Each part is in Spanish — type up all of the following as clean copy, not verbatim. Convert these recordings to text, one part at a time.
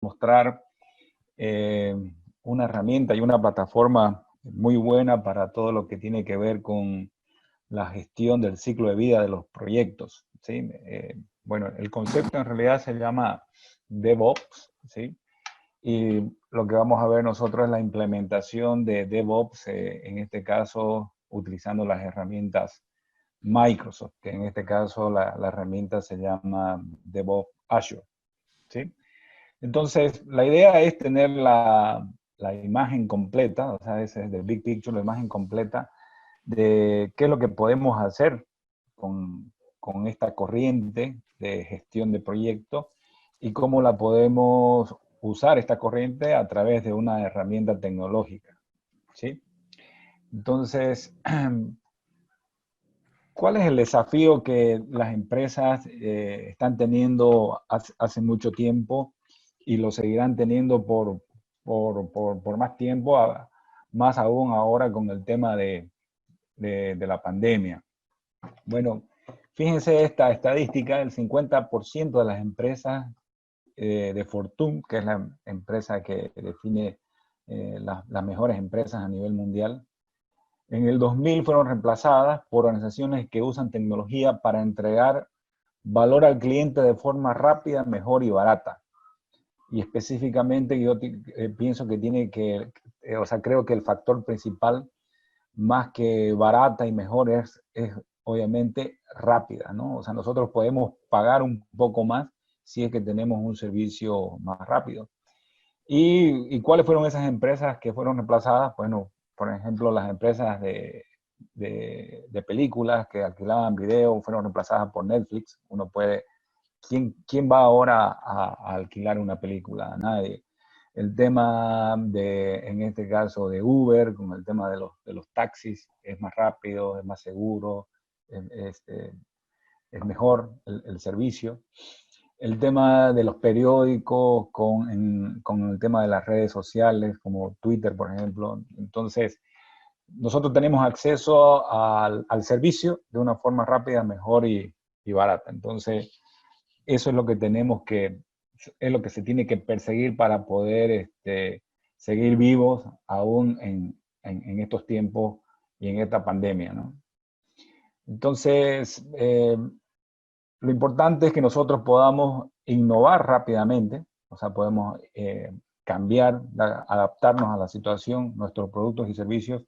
mostrar una herramienta y una plataforma muy buena para todo lo que tiene que ver con la gestión del ciclo de vida de los proyectos, ¿sí? Bueno, el concepto en realidad se llama DevOps, ¿sí? Y lo que vamos a ver nosotros es la implementación de DevOps, en este caso utilizando las herramientas Microsoft, que en este caso la herramienta se llama DevOps Azure, ¿sí? Entonces, la idea es tener la imagen completa, o sea, ese es el big picture, la imagen completa de qué es lo que podemos hacer con esta corriente de gestión de proyectos y cómo la podemos usar esta corriente a través de una herramienta tecnológica, ¿sí? Entonces, ¿cuál es el desafío que las empresas están teniendo hace mucho tiempo y lo seguirán teniendo por más tiempo, más aún ahora con el tema de la pandemia? Bueno, fíjense esta estadística: el 50% de las empresas de Fortune, que es la empresa que define las mejores empresas a nivel mundial, en el 2000 fueron reemplazadas por organizaciones que usan tecnología para entregar valor al cliente de forma rápida, mejor y barata. Y específicamente yo pienso que o sea, creo que el factor principal, más que barata y mejor, es obviamente rápida, ¿no? O sea, nosotros podemos pagar un poco más si es que tenemos un servicio más rápido. ¿Y cuáles fueron esas empresas que fueron reemplazadas? Bueno, por ejemplo, las empresas de películas que alquilaban video fueron reemplazadas por Netflix. Uno puede, ¿quién va ahora a alquilar una película? Nadie. El tema en este caso, de Uber, con el tema de los taxis, es más rápido, es más seguro, es, es mejor el servicio. El tema de los periódicos con el tema de las redes sociales, como Twitter, por ejemplo. Entonces, nosotros tenemos acceso al servicio de una forma rápida, mejor y barata. Entonces, eso es lo que es lo que se tiene que perseguir para poder seguir vivos aún en estos tiempos y en esta pandemia, ¿no? Entonces, lo importante es que nosotros podamos innovar rápidamente, o sea, podemos cambiar, adaptarnos a la situación, nuestros productos y servicios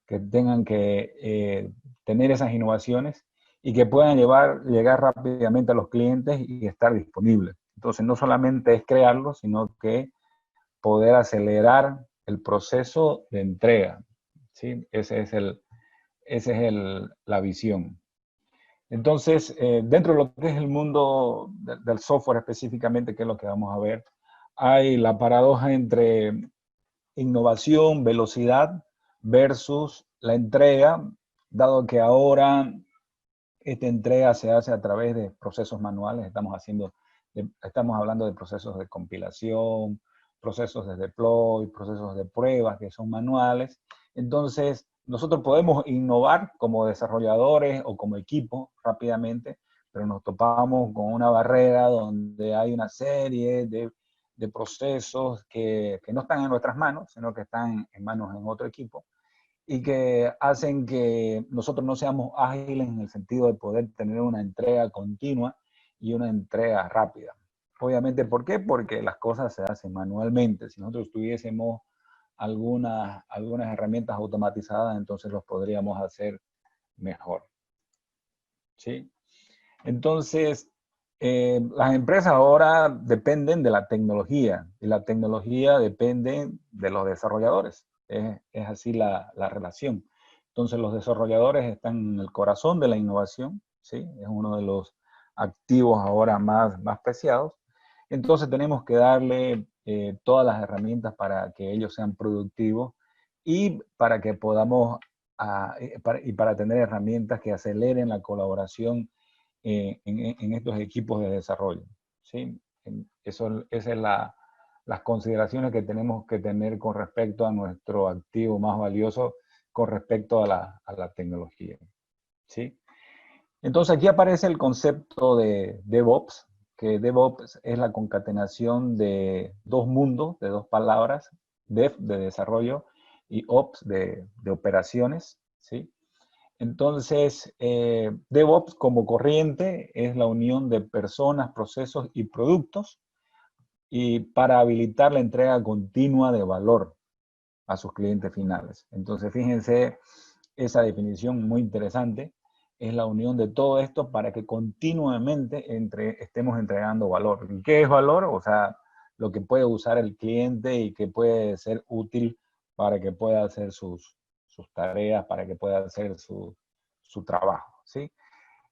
que tengan que tener esas innovaciones y que puedan llegar rápidamente a los clientes y estar disponibles. Entonces, no solamente es crearlo, sino que poder acelerar el proceso de entrega, ¿sí? Esa es la visión. Entonces, dentro de lo que es el mundo del software específicamente, que es lo que vamos a ver, hay la paradoja entre innovación, velocidad versus la entrega, dado que ahora esta entrega se hace a través de procesos manuales. Estamos hablando de procesos de compilación, procesos de deploy, procesos de pruebas que son manuales. Entonces, nosotros podemos innovar como desarrolladores o como equipo rápidamente, pero nos topamos con una barrera donde hay una serie de procesos que no están en nuestras manos, sino que están en manos en otro equipo, y que hacen que nosotros no seamos ágiles en el sentido de poder tener una entrega continua y una entrega rápida. Obviamente, ¿por qué? Porque las cosas se hacen manualmente. Si nosotros tuviésemos algunas herramientas automatizadas, entonces los podríamos hacer mejor, ¿sí? Entonces, las empresas ahora dependen de la tecnología y la tecnología depende de los desarrolladores. Es así la relación. Entonces, los desarrolladores están en el corazón de la innovación, ¿sí? Es uno de los activos ahora más preciados. Entonces, tenemos que darle todas las herramientas para que ellos sean productivos y para que podamos, para tener herramientas que aceleren la colaboración en estos equipos de desarrollo, ¿sí? Esas son las consideraciones que tenemos que tener con respecto a nuestro activo más valioso, con respecto a la tecnología, ¿sí? Entonces aquí aparece el concepto de DevOps, que DevOps es la concatenación de dos mundos, de dos palabras, Dev de desarrollo y Ops de operaciones, ¿sí? Entonces, DevOps como corriente es la unión de personas, procesos y productos y para habilitar la entrega continua de valor a sus clientes finales. Entonces, fíjense esa definición muy interesante. Es la unión de todo esto para que continuamente estemos entregando valor. ¿Y qué es valor? O sea, lo que puede usar el cliente y que puede ser útil para que pueda hacer sus tareas, para que pueda hacer su trabajo, ¿sí?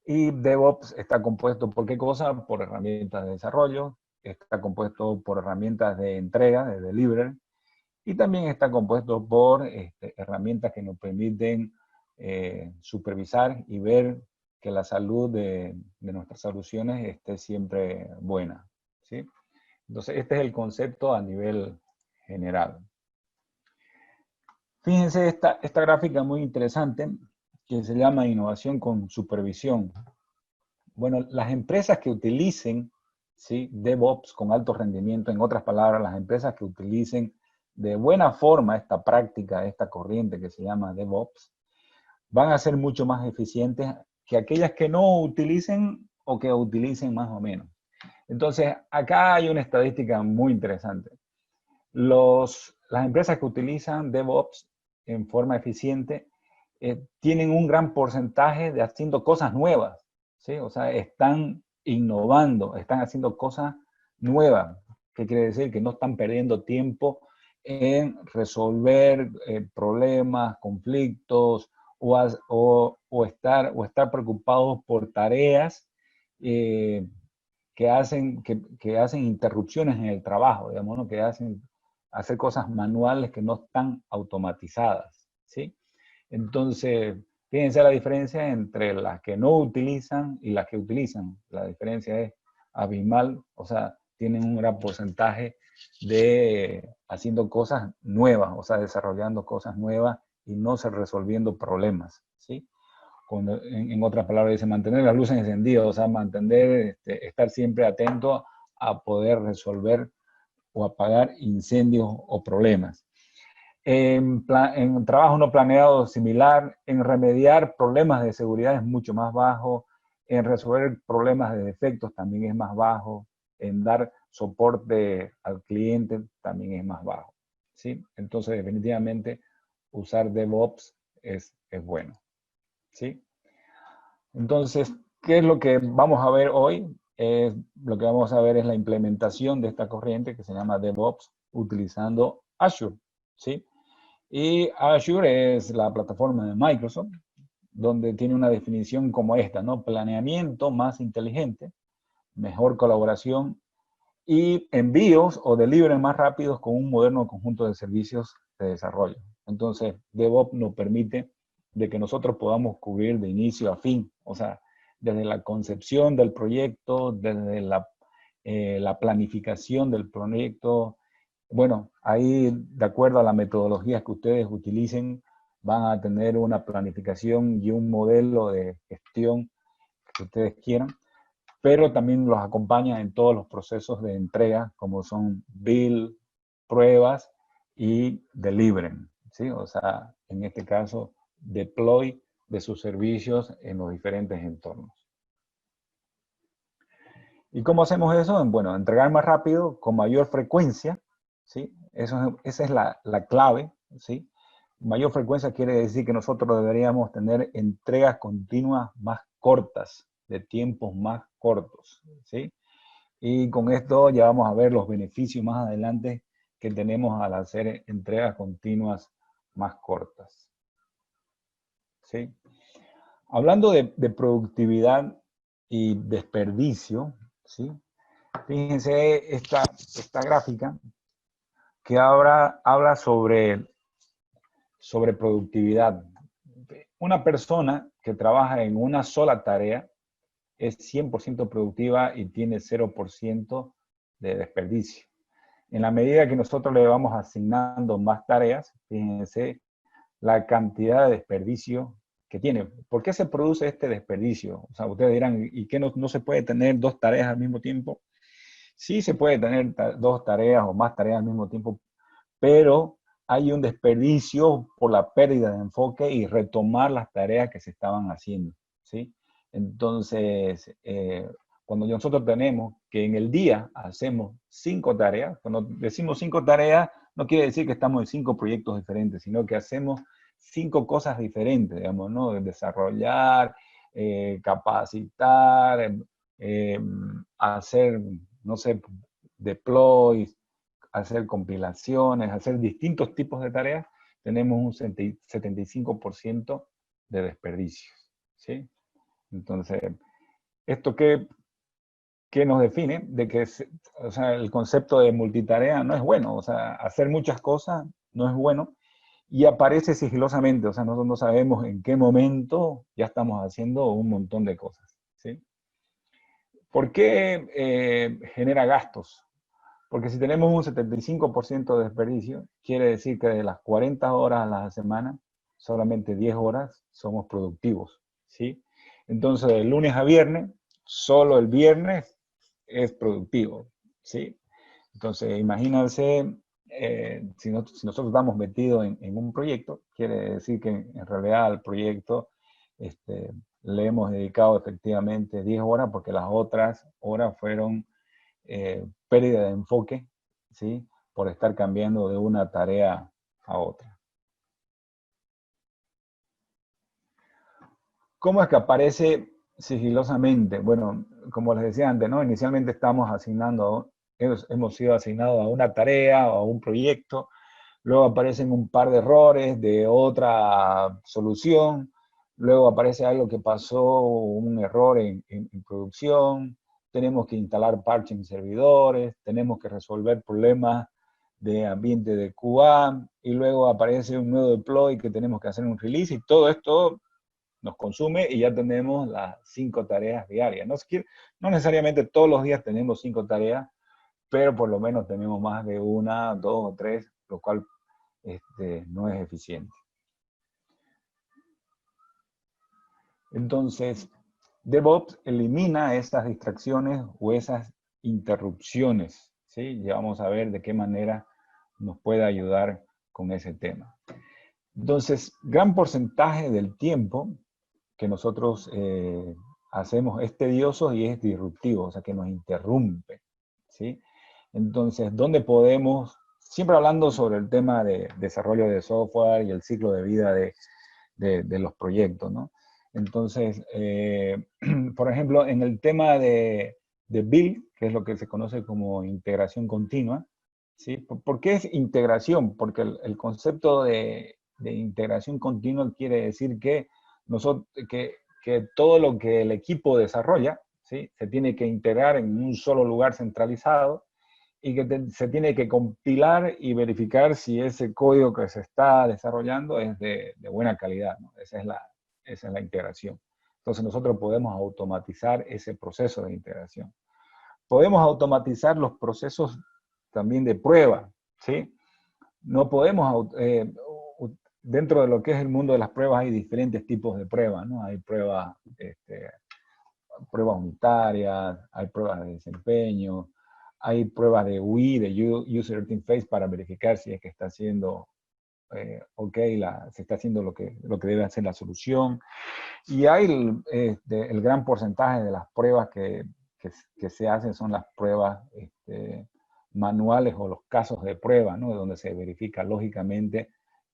Y DevOps está compuesto por qué cosa? Por herramientas de desarrollo, está compuesto por herramientas de entrega, de delivery, y también está compuesto por herramientas que nos permiten supervisar y ver que la salud de nuestras soluciones esté siempre buena, ¿sí? Entonces, este es el concepto a nivel general. Fíjense esta gráfica muy interesante que se llama innovación con supervisión. Bueno, las empresas que utilicen, ¿sí?, DevOps con alto rendimiento, en otras palabras, las empresas que utilicen de buena forma esta práctica, esta corriente que se llama DevOps, van a ser mucho más eficientes que aquellas que no utilicen o que utilicen más o menos. Entonces, acá hay una estadística muy interesante. Las empresas que utilizan DevOps en forma eficiente tienen un gran porcentaje de haciendo cosas nuevas, ¿sí? O sea, están innovando, están haciendo cosas nuevas, que quiere decir que no están perdiendo tiempo en resolver problemas, conflictos o estar preocupados por tareas que hacen interrupciones en el trabajo, digamos, ¿no? Que hacen hacer cosas manuales que no están automatizadas, ¿sí? Entonces, fíjense la diferencia entre las que no utilizan y las que utilizan. La diferencia es abismal, o sea, tienen un gran porcentaje de haciendo cosas nuevas, o sea, desarrollando cosas nuevas y no se resolviendo problemas, ¿sí? Cuando, en otras palabras, dice mantener las luces encendidas, o sea, estar siempre atento a poder resolver o apagar incendios o problemas. En trabajo no planeado similar, en remediar problemas de seguridad es mucho más bajo, en resolver problemas de defectos también es más bajo, en dar soporte al cliente también es más bajo, ¿sí? Entonces, definitivamente, usar DevOps es bueno, ¿sí? Entonces, ¿qué es lo que vamos a ver hoy? Lo que vamos a ver es la implementación de esta corriente que se llama DevOps utilizando Azure, ¿sí? Y Azure es la plataforma de Microsoft, donde tiene una definición como esta, ¿no? Planeamiento más inteligente, mejor colaboración y envíos o delivery más rápidos con un moderno conjunto de servicios de desarrollo. Entonces, DevOps nos permite de que nosotros podamos cubrir de inicio a fin, o sea, desde la concepción del proyecto, desde la planificación del proyecto. Bueno, ahí, de acuerdo a las metodologías que ustedes utilicen, van a tener una planificación y un modelo de gestión que ustedes quieran, pero también los acompaña en todos los procesos de entrega, como son build, pruebas y delivery, ¿sí? O sea, en este caso, deploy de sus servicios en los diferentes entornos. ¿Y cómo hacemos eso? Bueno, entregar más rápido, con mayor frecuencia, ¿sí? Esa es la clave, ¿sí? Mayor frecuencia quiere decir que nosotros deberíamos tener entregas continuas más cortas, de tiempos más cortos, ¿sí? Y con esto ya vamos a ver los beneficios más adelante que tenemos al hacer entregas continuas más cortas, ¿sí? Hablando de productividad y desperdicio, ¿sí? Fíjense esta gráfica que ahora habla sobre productividad. Una persona que trabaja en una sola tarea es 100% productiva y tiene 0% de desperdicio. En la medida que nosotros le vamos asignando más tareas, fíjense la cantidad de desperdicio que tiene. ¿Por qué se produce este desperdicio? O sea, ustedes dirán, ¿y qué no se puede tener dos tareas al mismo tiempo? Sí se puede tener dos tareas o más tareas al mismo tiempo, pero hay un desperdicio por la pérdida de enfoque y retomar las tareas que se estaban haciendo, ¿sí? Entonces, cuando nosotros tenemos que en el día hacemos 5 tareas, cuando decimos 5 tareas, no quiere decir que estamos en 5 proyectos diferentes, sino que hacemos 5 cosas diferentes, digamos, ¿no? Desarrollar, capacitar, eh, hacer, no sé, deploy, hacer compilaciones, hacer distintos tipos de tareas, tenemos un 75% de desperdicios, ¿sí? Entonces, ¿esto qué nos define? De que o sea, el concepto de multitarea no es bueno, o sea, hacer muchas cosas no es bueno y aparece sigilosamente, o sea, nosotros no sabemos en qué momento ya estamos haciendo un montón de cosas, ¿sí? ¿Por qué genera gastos? Porque si tenemos un 75% de desperdicio, quiere decir que de las 40 horas a la semana, solamente 10 horas somos productivos, ¿sí? Entonces, de lunes a viernes, solo el viernes es productivo, ¿sí? Entonces, imagínense, si nosotros estamos metidos en un proyecto, quiere decir que en realidad al proyecto le hemos dedicado efectivamente 10 horas porque las otras horas fueron pérdida de enfoque, ¿sí? Por estar cambiando de una tarea a otra. ¿Cómo es que aparece sigilosamente? Bueno, como les decía antes, ¿no? Inicialmente estamos asignando, hemos sido asignados a una tarea o a un proyecto, luego aparecen un par de errores de otra solución, luego aparece algo que pasó, un error en producción, tenemos que instalar parches en servidores, tenemos que resolver problemas de ambiente de QA, y luego aparece un nuevo deploy que tenemos que hacer un release, y todo esto nos consume y ya tenemos las 5 tareas diarias. No necesariamente todos los días tenemos 5 tareas, pero por lo menos tenemos más de una, dos o tres, lo cual no es eficiente. Entonces, DevOps elimina esas distracciones o esas interrupciones, ¿sí? Ya vamos a ver de qué manera nos puede ayudar con ese tema. Entonces, gran porcentaje del tiempo que nosotros hacemos es tedioso y es disruptivo, o sea, que nos interrumpe, ¿sí? Entonces, ¿dónde podemos, siempre hablando sobre el tema de desarrollo de software y el ciclo de vida de los proyectos, ¿no? Entonces, por ejemplo, en el tema de build, que es lo que se conoce como integración continua, ¿sí? ¿Por qué es integración? Porque el concepto de integración continua quiere decir que, que todo lo que el equipo desarrolla, ¿sí? Se tiene que integrar en un solo lugar centralizado y que se tiene que compilar y verificar si ese código que se está desarrollando es de buena calidad, ¿no? Esa es la integración. Entonces nosotros podemos automatizar ese proceso de integración. Podemos automatizar los procesos también de prueba, ¿sí? No podemos, dentro de lo que es el mundo de las pruebas hay diferentes tipos de pruebas, ¿no? Hay pruebas unitarias, hay pruebas de desempeño, hay pruebas de UI, de User Interface, para verificar si es que está haciendo ok, se está haciendo lo que debe hacer la solución. Y hay el gran porcentaje de las pruebas que se hacen son las pruebas manuales o los casos de prueba, ¿no? Donde se verifica lógicamente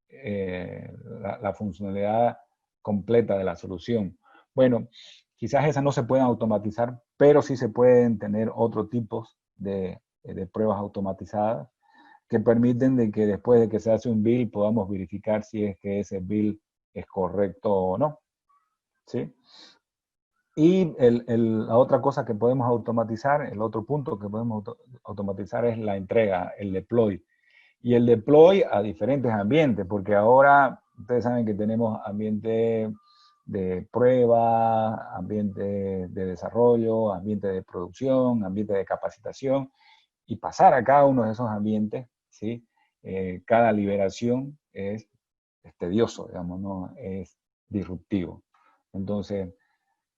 la funcionalidad completa de la solución. Bueno, quizás esas no se pueden automatizar, pero sí se pueden tener otros tipos de pruebas automatizadas que permiten de que después de que se hace un build podamos verificar si es que ese build es correcto o no, ¿sí? Y la otra cosa que podemos automatizar, el otro punto que podemos automatizar es la entrega, el deploy. Y el deploy a diferentes ambientes, porque ahora ustedes saben que tenemos ambiente de prueba, ambiente de desarrollo, ambiente de producción, ambiente de capacitación, y pasar a cada uno de esos ambientes, ¿sí? Cada liberación es tedioso, digamos, ¿no? disruptivo. Entonces,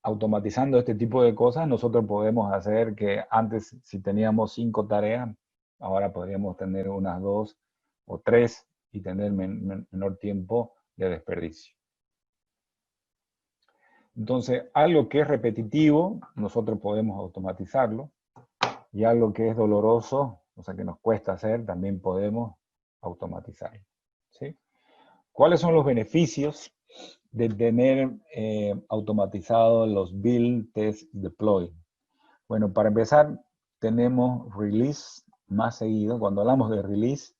automatizando este tipo de cosas, nosotros podemos hacer que antes, si teníamos 5 tareas, ahora podríamos tener unas 2 o 3 y tener menor tiempo de desperdicio. Entonces, algo que es repetitivo, nosotros podemos automatizarlo, y algo que es doloroso, o sea, que nos cuesta hacer, también podemos automatizarlo, ¿sí? ¿Cuáles son los beneficios de tener automatizado los build, test, deploy? Bueno, para empezar, tenemos release más seguido. Cuando hablamos de release,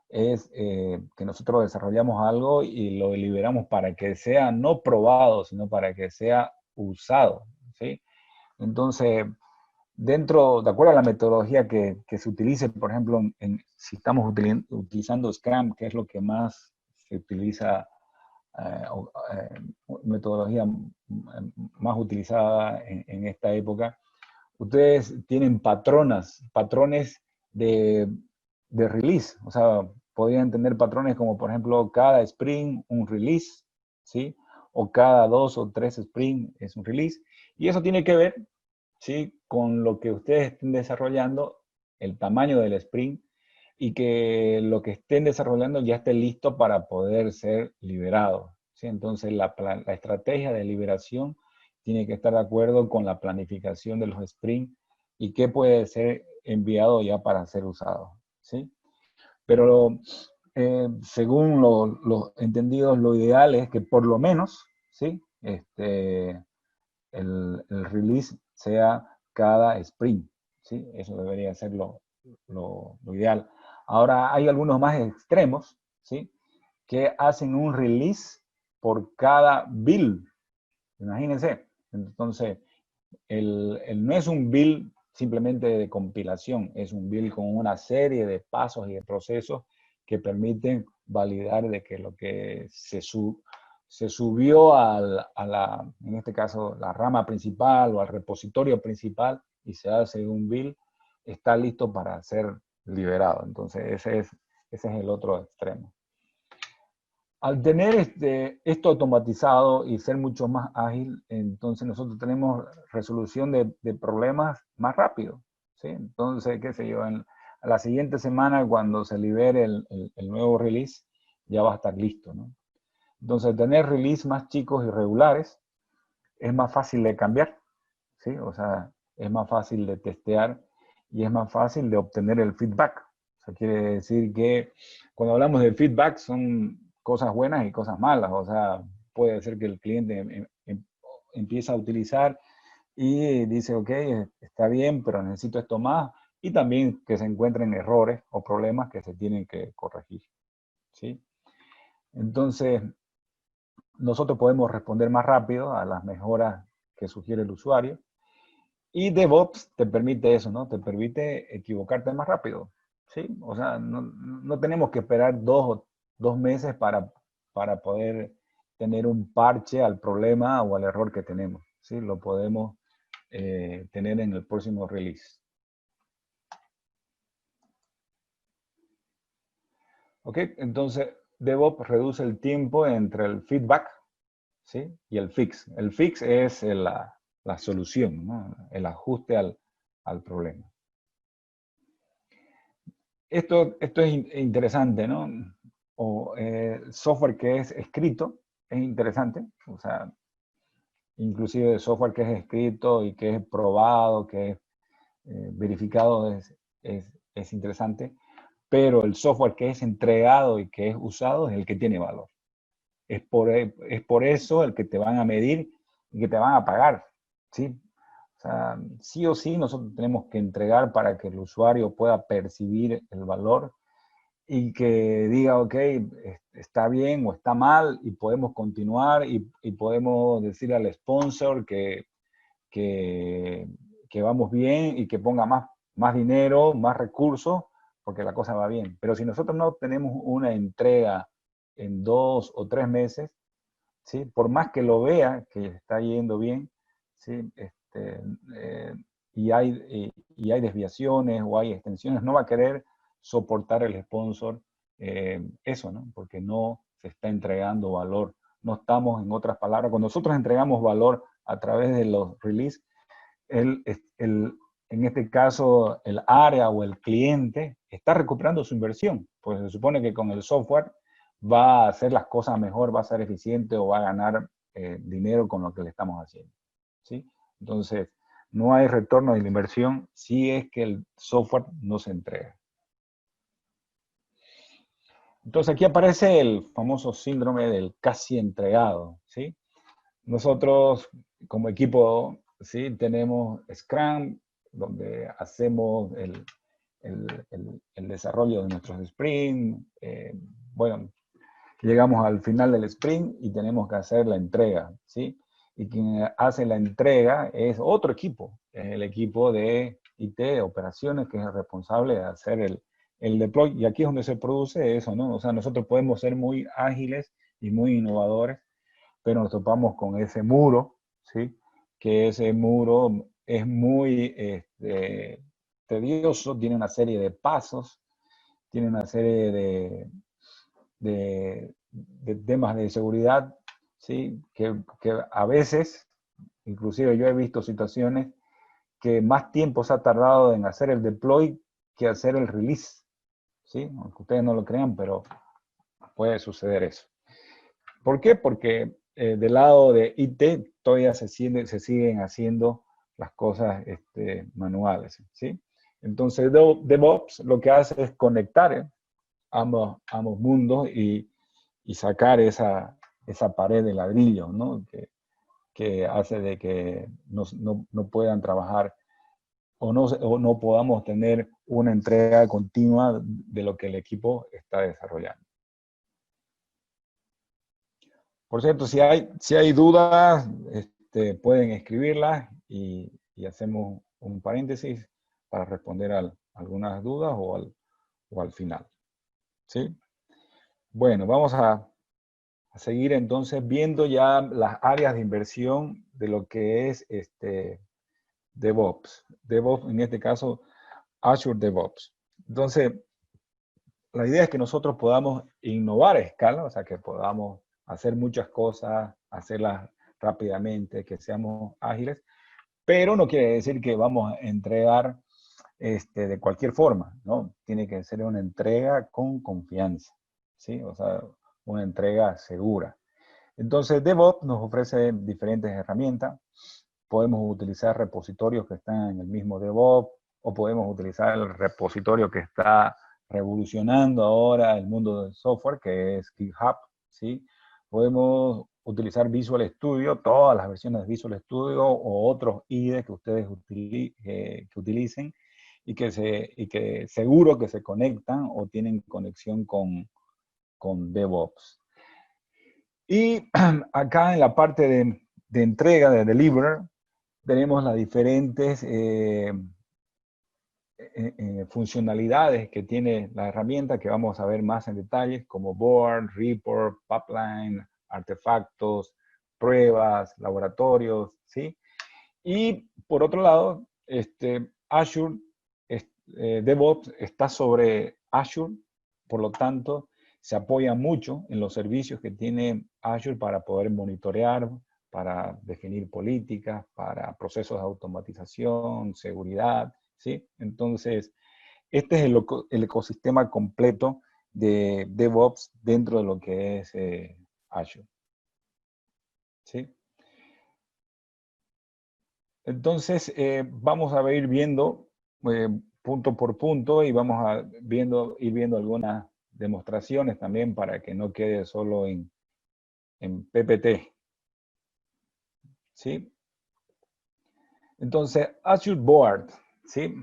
es que nosotros desarrollamos algo y lo liberamos para que sea no probado, sino para que sea usado, ¿sí? Entonces, dentro, de acuerdo a la metodología que se utilice, por ejemplo, si estamos utilizando Scrum, que es lo que más se utiliza, metodología más utilizada en esta época, ustedes tienen patrones de release. O sea, podrían tener patrones como, por ejemplo, cada sprint un release, ¿sí? O cada 2 o 3 sprint es un release. Y eso tiene que ver, ¿sí?, con lo que ustedes estén desarrollando, el tamaño del sprint, y que lo que estén desarrollando ya esté listo para poder ser liberado, ¿sí? Entonces, la estrategia de liberación tiene que estar de acuerdo con la planificación de los sprints y qué puede ser enviado ya para ser usado, ¿sí? Pero según los entendidos, lo ideal es que por lo menos, ¿sí?, el release sea cada sprint, ¿sí? Eso debería ser lo ideal. Ahora, hay algunos más extremos, ¿sí?, que hacen un release por cada build. Imagínense. Entonces, no es un build simplemente de compilación, es un build con una serie de pasos y de procesos que permiten validar de que lo que se subió en este caso, la rama principal o al repositorio principal y se hace un build, está listo para ser liberado. Entonces, ese es el otro extremo. Al tener esto automatizado y ser mucho más ágil, entonces nosotros tenemos resolución de problemas más rápido, ¿sí? Entonces, qué sé yo, a la siguiente semana, cuando se libere el nuevo release, ya va a estar listo, ¿no? Entonces, tener release más chicos y regulares es más fácil de cambiar, ¿sí? O sea, es más fácil de testear y es más fácil de obtener el feedback. O sea, quiere decir que cuando hablamos de feedback son cosas buenas y cosas malas. O sea, puede ser que el cliente empieza a utilizar y dice, ok, está bien, pero necesito esto más. Y también que se encuentren errores o problemas que se tienen que corregir, ¿sí? Entonces, nosotros podemos responder más rápido a las mejoras que sugiere el usuario. Y DevOps te permite eso, ¿no? Te permite equivocarte más rápido, ¿sí? O sea, no tenemos que esperar dos meses para poder tener un parche al problema o al error que tenemos, ¿sí? Lo podemos tener en el próximo release. ¿Ok? Entonces, DevOps reduce el tiempo entre el feedback, ¿sí?, y el fix. El fix es la solución, ¿no?, el ajuste al problema. Esto es interesante, ¿no? O software que es escrito es interesante, o sea, inclusive software que es escrito y que es probado, que es verificado es interesante, pero el software que es entregado y que es usado es el que tiene valor. Es por eso el que te van a medir y que te van a pagar, ¿sí? O sea, sí o sí nosotros tenemos que entregar para que el usuario pueda percibir el valor y que diga, ok, está bien o está mal y podemos continuar y podemos decir al sponsor que, que vamos bien y que ponga más dinero, más recursos, porque la cosa va bien. Pero si nosotros no tenemos una entrega en 2 o 3 meses, ¿sí?, por más que lo vea que está yendo bien, ¿sí?, eh, y hay desviaciones o hay extensiones, no va a querer soportar el sponsor eso, ¿no? Porque no se está entregando valor no estamos, en otras palabras, cuando nosotros entregamos valor a través de los releases, en este caso el área o el cliente está recuperando su inversión, pues se supone que con el software va a hacer las cosas mejor, va a ser eficiente o va a ganar dinero con lo que le estamos haciendo, ¿sí? Entonces, no hay retorno de la inversión si es que el software no se entrega. Entonces, aquí aparece el famoso síndrome del casi entregado, ¿sí? Nosotros, como equipo, ¿sí? Tenemos Scrum, donde hacemos el desarrollo de nuestros sprints. Bueno, llegamos al final del sprint y tenemos que hacer la entrega, ¿sí? Y quien hace la entrega es otro equipo, es el equipo de IT, de operaciones, que es el responsable de hacer el deploy. Y aquí es donde se produce eso, ¿no? O sea, nosotros podemos ser muy ágiles y muy innovadores, pero nos topamos con ese muro, ¿sí? Que ese muro es muy tedioso, tiene una serie de pasos, tiene una serie de temas de seguridad, ¿sí? Que a veces, inclusive yo he visto situaciones que más tiempo se ha tardado en hacer el deploy que hacer el release, ¿sí? Aunque ustedes no lo crean, pero puede suceder eso. ¿Por qué? Porque del lado de IT todavía se siguen haciendo las cosas manuales, ¿sí? Entonces DevOps lo que hace es conectar ambos mundos y sacar esa pared de ladrillo, ¿no? Que hace de que no puedan trabajar o no podamos tener una entrega continua de lo que el equipo está desarrollando. Por cierto, si hay dudas, pueden escribirlas y hacemos un paréntesis para responder a algunas dudas o al final. ¿Sí? Bueno, vamos a seguir entonces viendo ya las áreas de inversión de lo que es DevOps. DevOps, en este caso, Azure DevOps. Entonces, la idea es que nosotros podamos innovar a escala, o sea, que podamos hacer muchas cosas, hacerlas rápidamente, que seamos ágiles, pero no quiere decir que vamos a entregar de cualquier forma, ¿no? Tiene que ser una entrega con confianza, ¿sí? O sea, una entrega segura. Entonces, DevOps nos ofrece diferentes herramientas. Podemos utilizar repositorios que están en el mismo DevOps, o podemos utilizar el repositorio que está revolucionando ahora el mundo del software, que es GitHub, ¿sí? Podemos utilizar Visual Studio, todas las versiones de Visual Studio o otros IDE que ustedes utilicen y que seguro que se conectan o tienen conexión con DevOps. Y acá en la parte de entrega, de deliver, tenemos las diferentes funcionalidades que tiene la herramienta, que vamos a ver más en detalles, como board, report, pipeline, artefactos, pruebas, laboratorios, ¿sí? Y por otro lado, Azure DevOps está sobre Azure, por lo tanto, se apoya mucho en los servicios que tiene Azure para poder monitorear, para definir políticas, para procesos de automatización, seguridad, ¿sí? Entonces, este es el ecosistema completo de DevOps dentro de lo que es Azure, ¿sí? Entonces, vamos a ir viendo punto por punto y vamos a ir viendo algunas demostraciones también para que no quede solo en PPT. ¿Sí? Entonces, Azure Board, ¿sí?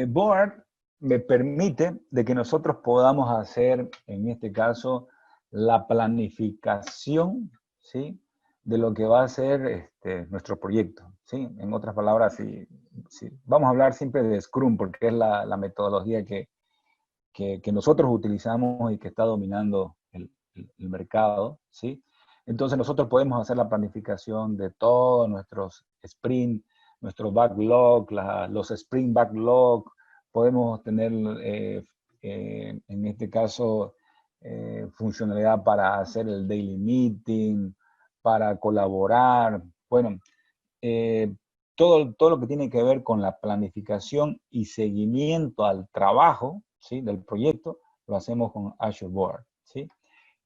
Board me permite de que nosotros podamos hacer, en este caso, la planificación, ¿sí? De lo que va a ser nuestro proyecto, ¿sí? En otras palabras, vamos a hablar siempre de Scrum, porque es la metodología que nosotros utilizamos y que está dominando el mercado, ¿sí? Entonces nosotros podemos hacer la planificación de todos nuestros sprint, nuestro backlog, los sprint backlog, podemos tener en este caso funcionalidad para hacer el daily meeting, para colaborar. Bueno, todo lo que tiene que ver con la planificación y seguimiento al trabajo, ¿sí?, del proyecto, lo hacemos con Azure Board, ¿sí?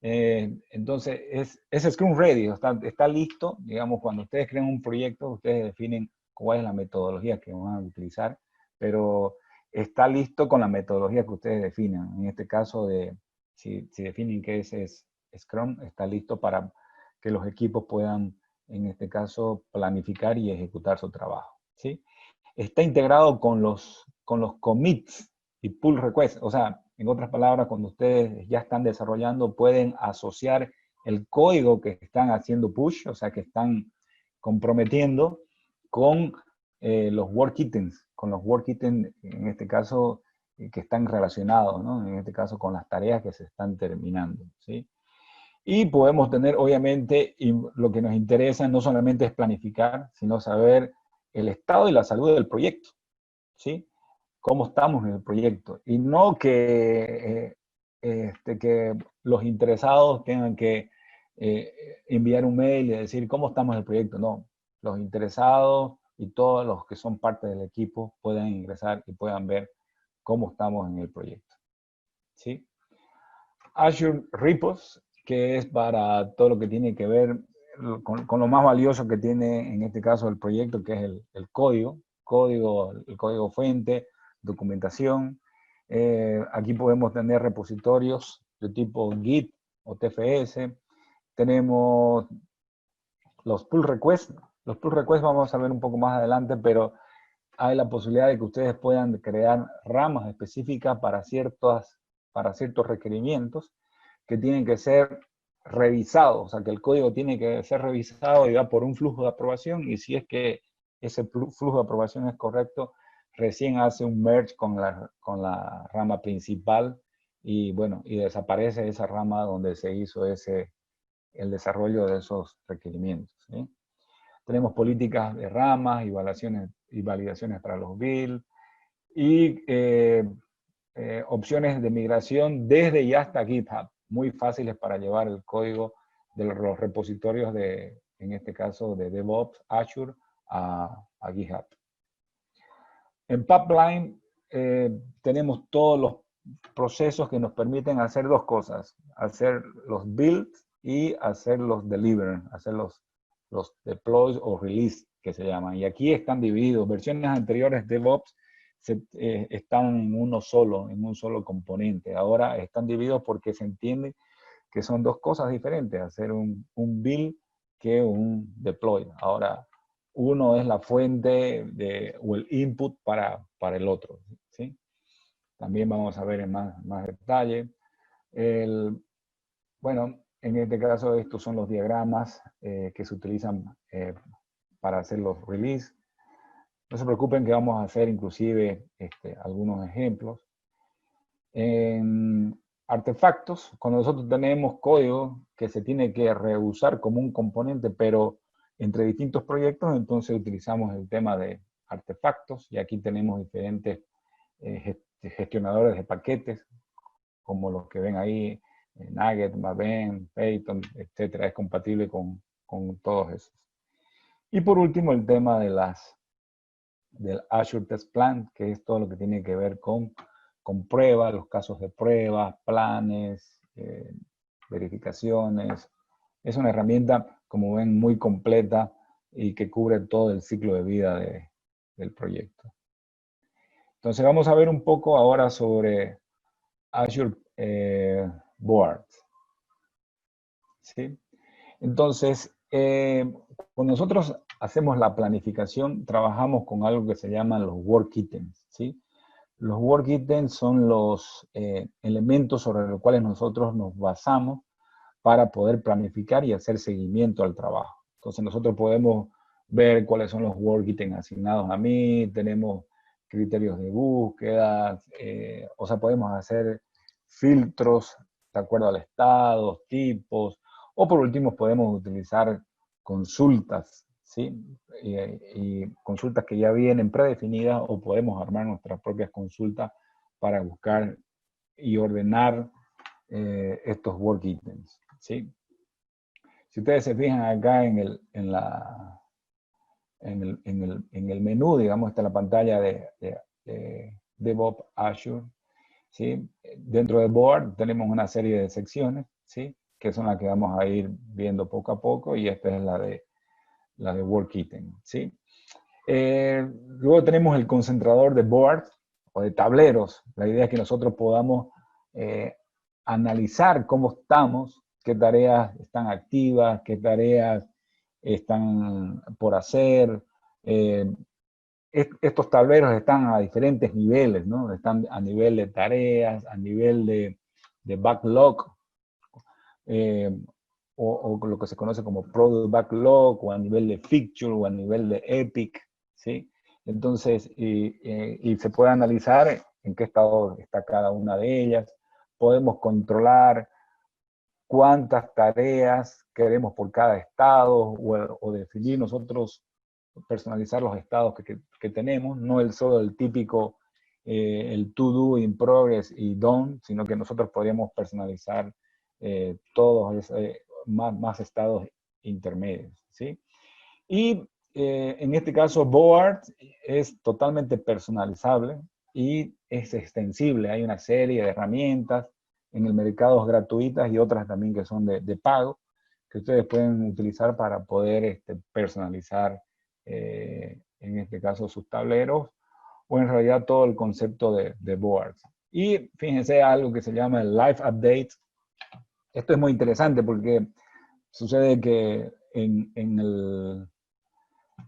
Entonces, es Scrum Ready, está listo, digamos, cuando ustedes crean un proyecto, ustedes definen cuál es la metodología que van a utilizar, pero está listo con la metodología que ustedes definan. En este caso, si definen que es Scrum, está listo para que los equipos puedan, en este caso, planificar y ejecutar su trabajo, ¿sí? Está integrado con los commits y pull requests. O sea, en otras palabras, cuando ustedes ya están desarrollando, pueden asociar el código que están haciendo push, o sea, que están comprometiendo con los work items, en este caso, que están relacionados, ¿no? En este caso, con las tareas que se están terminando, ¿sí? Y podemos tener, obviamente, y lo que nos interesa no solamente es planificar, sino saber el estado y la salud del proyecto, ¿sí? Cómo estamos en el proyecto. Y no que los interesados tengan que enviar un mail y decir cómo estamos en el proyecto. No, los interesados y todos los que son parte del equipo puedan ingresar y puedan ver cómo estamos en el proyecto, ¿sí? Azure Repos, que es para todo lo que tiene que ver con lo más valioso que tiene en este caso el proyecto, que es el código fuente, documentación. Aquí podemos tener repositorios de tipo Git o TFS. Tenemos los pull requests. Los pull requests vamos a ver un poco más adelante, pero hay la posibilidad de que ustedes puedan crear ramas específicas para ciertos requerimientos que tienen que ser revisados, o sea, que el código tiene que ser revisado y va por un flujo de aprobación, y si es que ese flujo de aprobación es correcto, recién hace un merge con la rama principal, y bueno, y desaparece esa rama donde se hizo el desarrollo de esos requerimientos, ¿sí? Tenemos políticas de ramas y validaciones para los builds, y opciones de migración desde y hasta GitHub, muy fáciles para llevar el código de los repositorios en este caso, de DevOps, Azure, a GitHub. En Pipeline tenemos todos los procesos que nos permiten hacer dos cosas: hacer los builds y hacer los deliver, hacer los deploys o release, que se llaman. Y aquí están divididos. Versiones anteriores de DevOps están en un solo componente. Ahora están divididos porque se entiende que son dos cosas diferentes, hacer un build que un deploy. Ahora, uno es la fuente o el input para el otro, ¿sí? También vamos a ver en más detalle. Bueno, en este caso estos son los diagramas que se utilizan para hacer los release. No se preocupen que vamos a hacer inclusive algunos ejemplos. En artefactos, cuando nosotros tenemos código que se tiene que reusar como un componente, pero entre distintos proyectos, entonces utilizamos el tema de artefactos, y aquí tenemos diferentes gestionadores de paquetes, como los que ven ahí, Nugget, Maven, Python, etcétera. Es compatible con todos esos. Y por último, el tema del Azure Test Plan, que es todo lo que tiene que ver con pruebas, los casos de pruebas, planes, verificaciones. Es una herramienta, como ven, muy completa y que cubre todo el ciclo de vida del proyecto. Entonces vamos a ver un poco ahora sobre Azure Board, ¿sí? Entonces, cuando nosotros hacemos la planificación, trabajamos con algo que se llaman los work items, ¿sí? Los work items son los elementos sobre los cuales nosotros nos basamos para poder planificar y hacer seguimiento al trabajo. Entonces nosotros podemos ver cuáles son los work items asignados a mí, tenemos criterios de búsqueda, o sea, podemos hacer filtros de acuerdo al estado, tipos, o por último podemos utilizar consultas, ¿sí? Y consultas que ya vienen predefinidas, o podemos armar nuestras propias consultas para buscar y ordenar estos work items, ¿sí? Si ustedes se fijan acá en el menú, digamos, está la pantalla de DevOps Azure, ¿sí? Dentro de Board tenemos una serie de secciones, ¿sí? Que son las que vamos a ir viendo poco a poco, y esta es la de Work Item, ¿sí? Luego tenemos el concentrador de Board o de tableros. La idea es que nosotros podamos analizar cómo estamos, qué tareas están activas, qué tareas están por hacer. Estos tableros están a diferentes niveles, ¿no? Están a nivel de tareas, a nivel de backlog, o lo que se conoce como product backlog, o a nivel de feature, o a nivel de epic, ¿sí? Entonces, y se puede analizar en qué estado está cada una de ellas. Podemos controlar cuántas tareas queremos por cada estado, o definir nosotros, personalizar los estados que tenemos, no solo el típico, el to do, in progress y done, sino que nosotros podríamos personalizar todos más estados intermedios, ¿sí? Y en este caso, Board es totalmente personalizable y es extensible. Hay una serie de herramientas en el mercado gratuitas y otras también que son de pago, que ustedes pueden utilizar para poder personalizar, en este caso, sus tableros, o en realidad todo el concepto de Board. Y fíjense algo que se llama el Live Update. Esto es muy interesante porque sucede que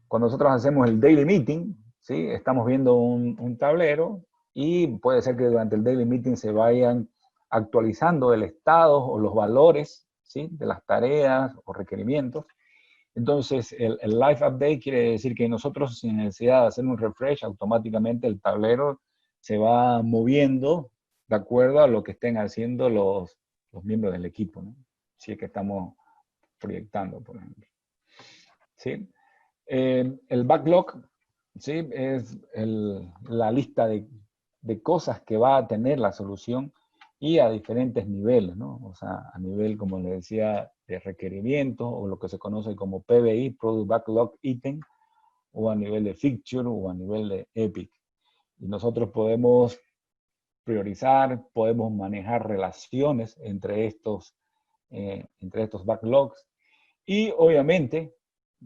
cuando nosotros hacemos el daily meeting, ¿sí? Estamos viendo un tablero, y puede ser que durante el daily meeting se vayan actualizando el estado o los valores, ¿sí? De las tareas o requerimientos. Entonces, el Live Update quiere decir que nosotros, sin necesidad de hacer un refresh, automáticamente el tablero se va moviendo de acuerdo a lo que estén haciendo los miembros del equipo, ¿no? Si es que estamos proyectando, por ejemplo. ¿Sí? El backlog, ¿sí? Es la lista de cosas que va a tener la solución, y a diferentes niveles, ¿no? O sea, a nivel, como les decía, de requerimientos, o lo que se conoce como PBI, Product Backlog Item, o a nivel de feature, o a nivel de epic. Y nosotros podemos priorizar, podemos manejar relaciones entre estos backlogs, y obviamente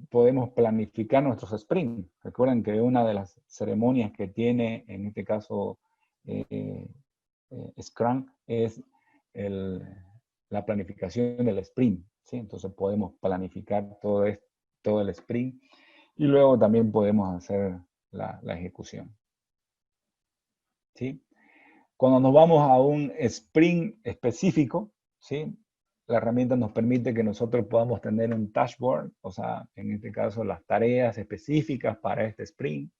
podemos planificar nuestros sprints. Recuerden que una de las ceremonias que tiene, en este caso, Scrum, es la planificación del sprint, ¿sí? Entonces podemos planificar todo el sprint, y luego también podemos hacer la ejecución, ¿sí? Cuando nos vamos a un sprint específico, ¿sí? La herramienta nos permite que nosotros podamos tener un dashboard, o sea, en este caso, las tareas específicas para este sprint.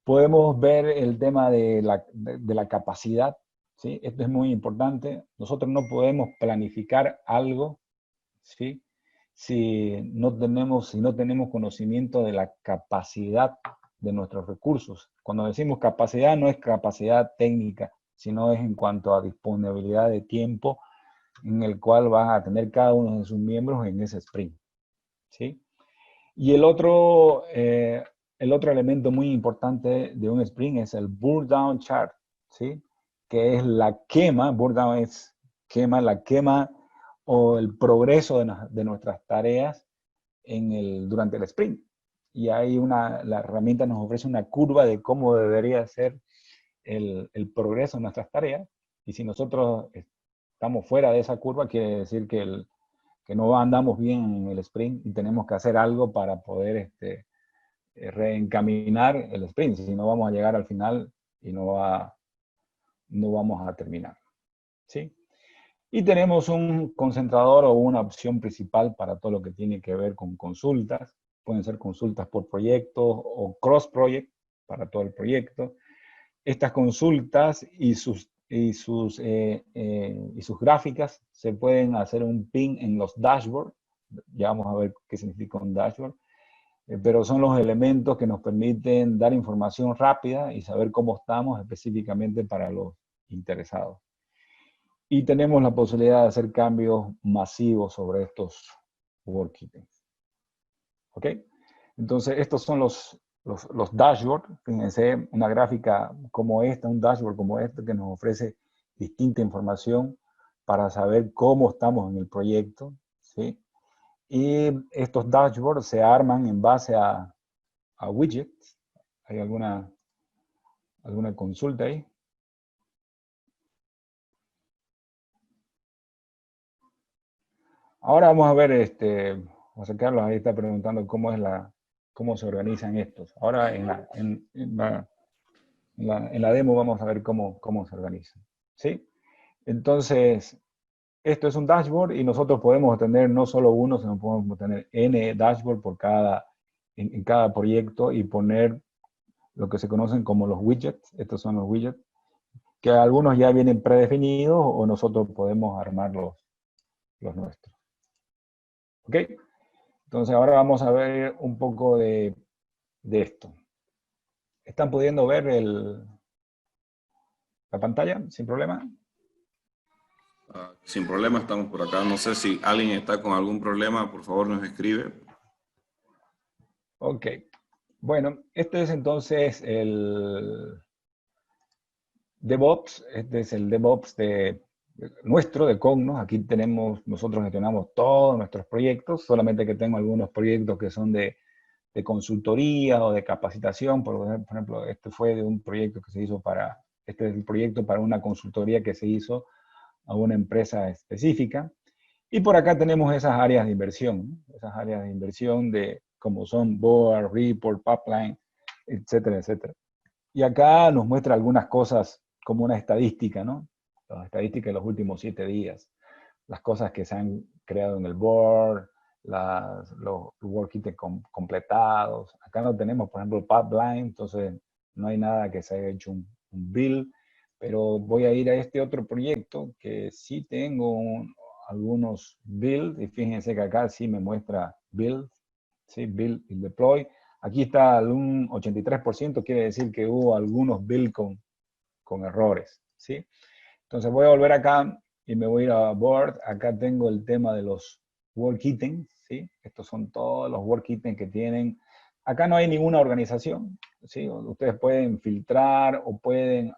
Podemos ver el tema de la capacidad, ¿sí? Esto es muy importante. Nosotros no podemos planificar algo, ¿sí? Si no tenemos conocimiento de la capacidad de nuestros recursos. Cuando decimos capacidad, no es capacidad técnica, sino es en cuanto a disponibilidad de tiempo en el cual van a tener cada uno de sus miembros en ese sprint, ¿sí? Y el otro elemento muy importante de un sprint es el burn down chart, ¿sí? Que es la quema. Burn down es la quema o el progreso de nuestras tareas durante el sprint. Y ahí la herramienta nos ofrece una curva de cómo debería ser el progreso de nuestras tareas. Y si nosotros estamos fuera de esa curva, quiere decir que no andamos bien en el sprint, y tenemos que hacer algo para poder reencaminar el sprint. Si no, vamos a llegar al final y no vamos a terminar, ¿sí? Y tenemos un concentrador, o una opción principal para todo lo que tiene que ver con consultas. Pueden ser consultas por proyecto o cross-project para todo el proyecto. Estas consultas y sus gráficas se pueden hacer un pin en los dashboards. Ya vamos a ver qué significa un dashboard. Pero son los elementos que nos permiten dar información rápida y saber cómo estamos específicamente para los interesados. Y tenemos la posibilidad de hacer cambios masivos sobre estos work items. ¿Ok? Entonces, estos son los dashboards. Fíjense, una gráfica como esta, un dashboard como este, que nos ofrece distinta información para saber cómo estamos en el proyecto, ¿sí? Y estos dashboards se arman en base a widgets. ¿Hay alguna consulta ahí? Ahora vamos a ver, José Carlos ahí está preguntando cómo se organizan estos. Ahora en la demo vamos a ver cómo se organizan. ¿Sí? Entonces, esto es un dashboard y nosotros podemos tener no solo uno, sino podemos tener N dashboard por en cada proyecto y poner lo que se conocen como los widgets. Estos son los widgets, que algunos ya vienen predefinidos o nosotros podemos armar los nuestros. ¿Ok? Entonces ahora vamos a ver un poco de esto. ¿Están pudiendo ver la pantalla sin problema? Sin problema, estamos por acá. No sé si alguien está con algún problema, por favor nos escribe. Ok. Bueno, este es entonces el DevOps. Este es el DevOps nuestro, de Cognos. Aquí nosotros gestionamos todos nuestros proyectos, solamente que tengo algunos proyectos que son de consultoría o de capacitación. Por ejemplo, este fue de un proyecto que se hizo este es el proyecto para una consultoría que se hizo a una empresa específica. Y por acá tenemos esas áreas de inversión, ¿no? Esas áreas de inversión como son Board, Report, Pipeline, etcétera, etcétera. Y acá nos muestra algunas cosas como una estadística, ¿no? Las estadísticas de los últimos 7 días. Las cosas que se han creado en el Board, los work items completados. Acá no tenemos, por ejemplo, el pipeline, entonces no hay nada que se haya hecho un build, pero voy a ir a este otro proyecto que sí tengo algunos builds, y fíjense que acá sí me muestra build, ¿sí? Build y deploy. Aquí está un 83%, quiere decir que hubo algunos builds con errores, ¿sí? Entonces voy a volver acá y me voy a ir a Board. Acá tengo el tema de los work items, ¿sí? Estos son todos los work items que tienen. Acá no hay ninguna organización, ¿sí? Ustedes pueden filtrar o pueden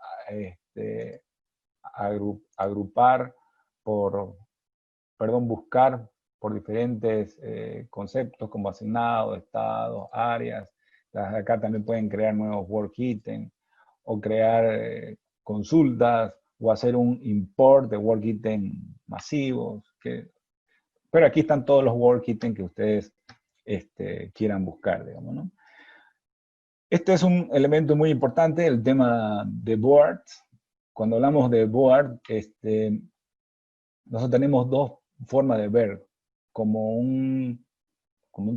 agrupar buscar por diferentes conceptos como asignados, estados, áreas. Acá también pueden crear nuevos work items o crear consultas o hacer un import de work items masivos. Pero aquí están todos los work items que ustedes quieran buscar, digamos, ¿no? Este es un elemento muy importante, el tema de board. Cuando hablamos de board, nosotros tenemos dos formas de ver, como un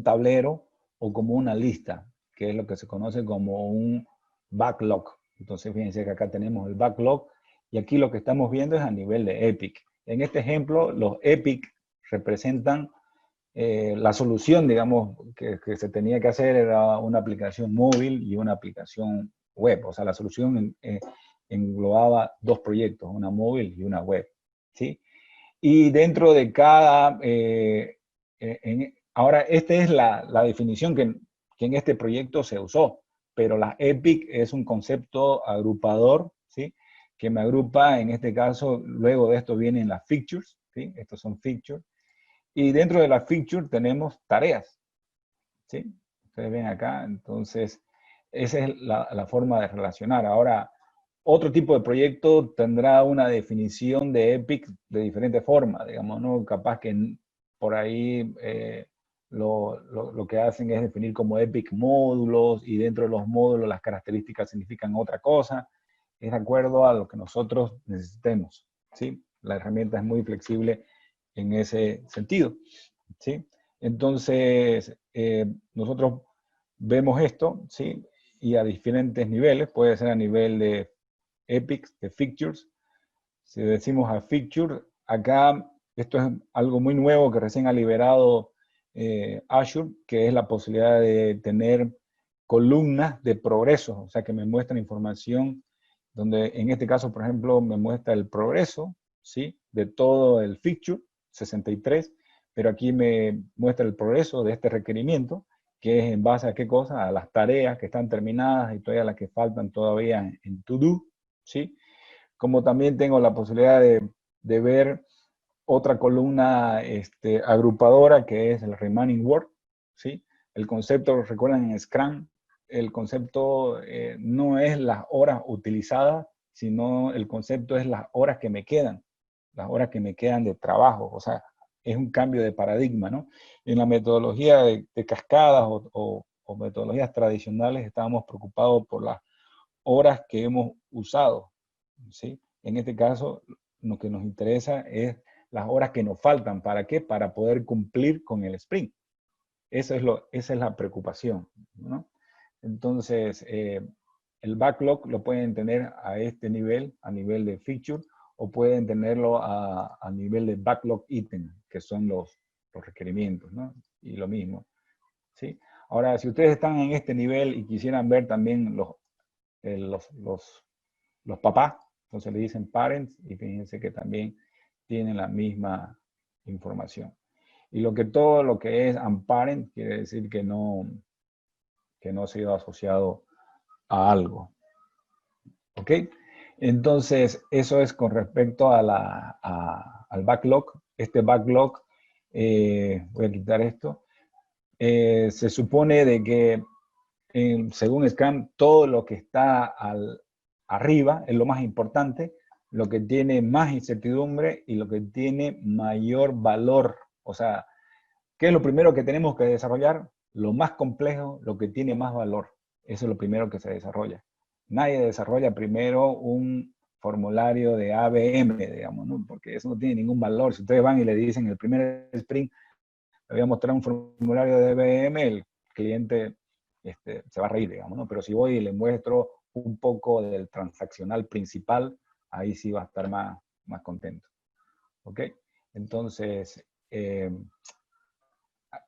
tablero o como una lista, que es lo que se conoce como un backlog. Entonces, fíjense que acá tenemos el backlog y aquí lo que estamos viendo es a nivel de Epic. En este ejemplo, los Epic representan la solución, digamos, que se tenía que hacer era una aplicación móvil y una aplicación web. O sea, la solución englobaba dos proyectos, una móvil y una web, ¿sí? Y dentro de cada... ahora, esta es la definición que en este proyecto se usó, pero la Epic es un concepto agrupador, ¿sí? Que me agrupa, en este caso, luego de esto vienen las features, ¿sí? Estos son features. Y dentro de las features tenemos tareas, ¿sí? Ustedes ven acá, entonces, esa es la forma de relacionar. Ahora, otro tipo de proyecto tendrá una definición de Epic de diferente forma, digamos, ¿no? Capaz que por ahí lo que hacen es definir como Epic módulos y dentro de los módulos las características significan otra cosa. Es de acuerdo a lo que nosotros necesitemos, ¿sí? La herramienta es muy flexible en ese sentido, ¿sí? Entonces, nosotros vemos esto, ¿sí? Y a diferentes niveles, puede ser a nivel de Epic, de features. Si decimos a feature, acá esto es algo muy nuevo que recién ha liberado Azure, que es la posibilidad de tener columnas de progreso, o sea, que me muestran información donde en este caso, por ejemplo, me muestra el progreso ¿sí? De todo el feature, 63, pero aquí me muestra el progreso de este requerimiento, que es en base a qué cosa, a las tareas que están terminadas y todavía las que faltan todavía en to do, ¿sí? Como también tengo la posibilidad de ver otra columna agrupadora que es el remaining work, ¿sí? El concepto, recuerdan en Scrum, el concepto no es las horas utilizadas, sino el concepto es las horas que me quedan, las horas que me quedan de trabajo, o sea, es un cambio de paradigma, ¿no? En la metodología de cascadas o metodologías tradicionales estábamos preocupados por las horas que hemos usado, ¿sí? En este caso, lo que nos interesa es las horas que nos faltan. ¿Para qué? Para poder cumplir con el sprint. Esa es la preocupación, ¿no? Entonces, el backlog lo pueden tener a este nivel, a nivel de feature, o pueden tenerlo a nivel de backlog item, que son los requerimientos, ¿no? Y lo mismo, ¿sí? Ahora, si ustedes están en este nivel y quisieran ver también los papás, entonces le dicen parents, y fíjense que también tienen la misma información. Y todo lo que es unparent quiere decir que no ha sido asociado a algo. ¿Ok? Entonces, eso es con respecto al backlog. Este backlog, voy a quitar esto, se supone de que según Scrum, todo lo que está arriba es lo más importante, lo que tiene más incertidumbre y lo que tiene mayor valor. O sea, ¿qué es lo primero que tenemos que desarrollar? Lo más complejo, lo que tiene más valor. Eso es lo primero que se desarrolla. Nadie desarrolla primero un formulario de ABM, digamos, ¿no? Porque eso no tiene ningún valor. Si ustedes van y le dicen el primer sprint, le voy a mostrar un formulario de ABM, el cliente se va a reír, digamos, ¿no? Pero si voy y le muestro un poco del transaccional principal, ahí sí va a estar más contento. ¿Ok? Entonces,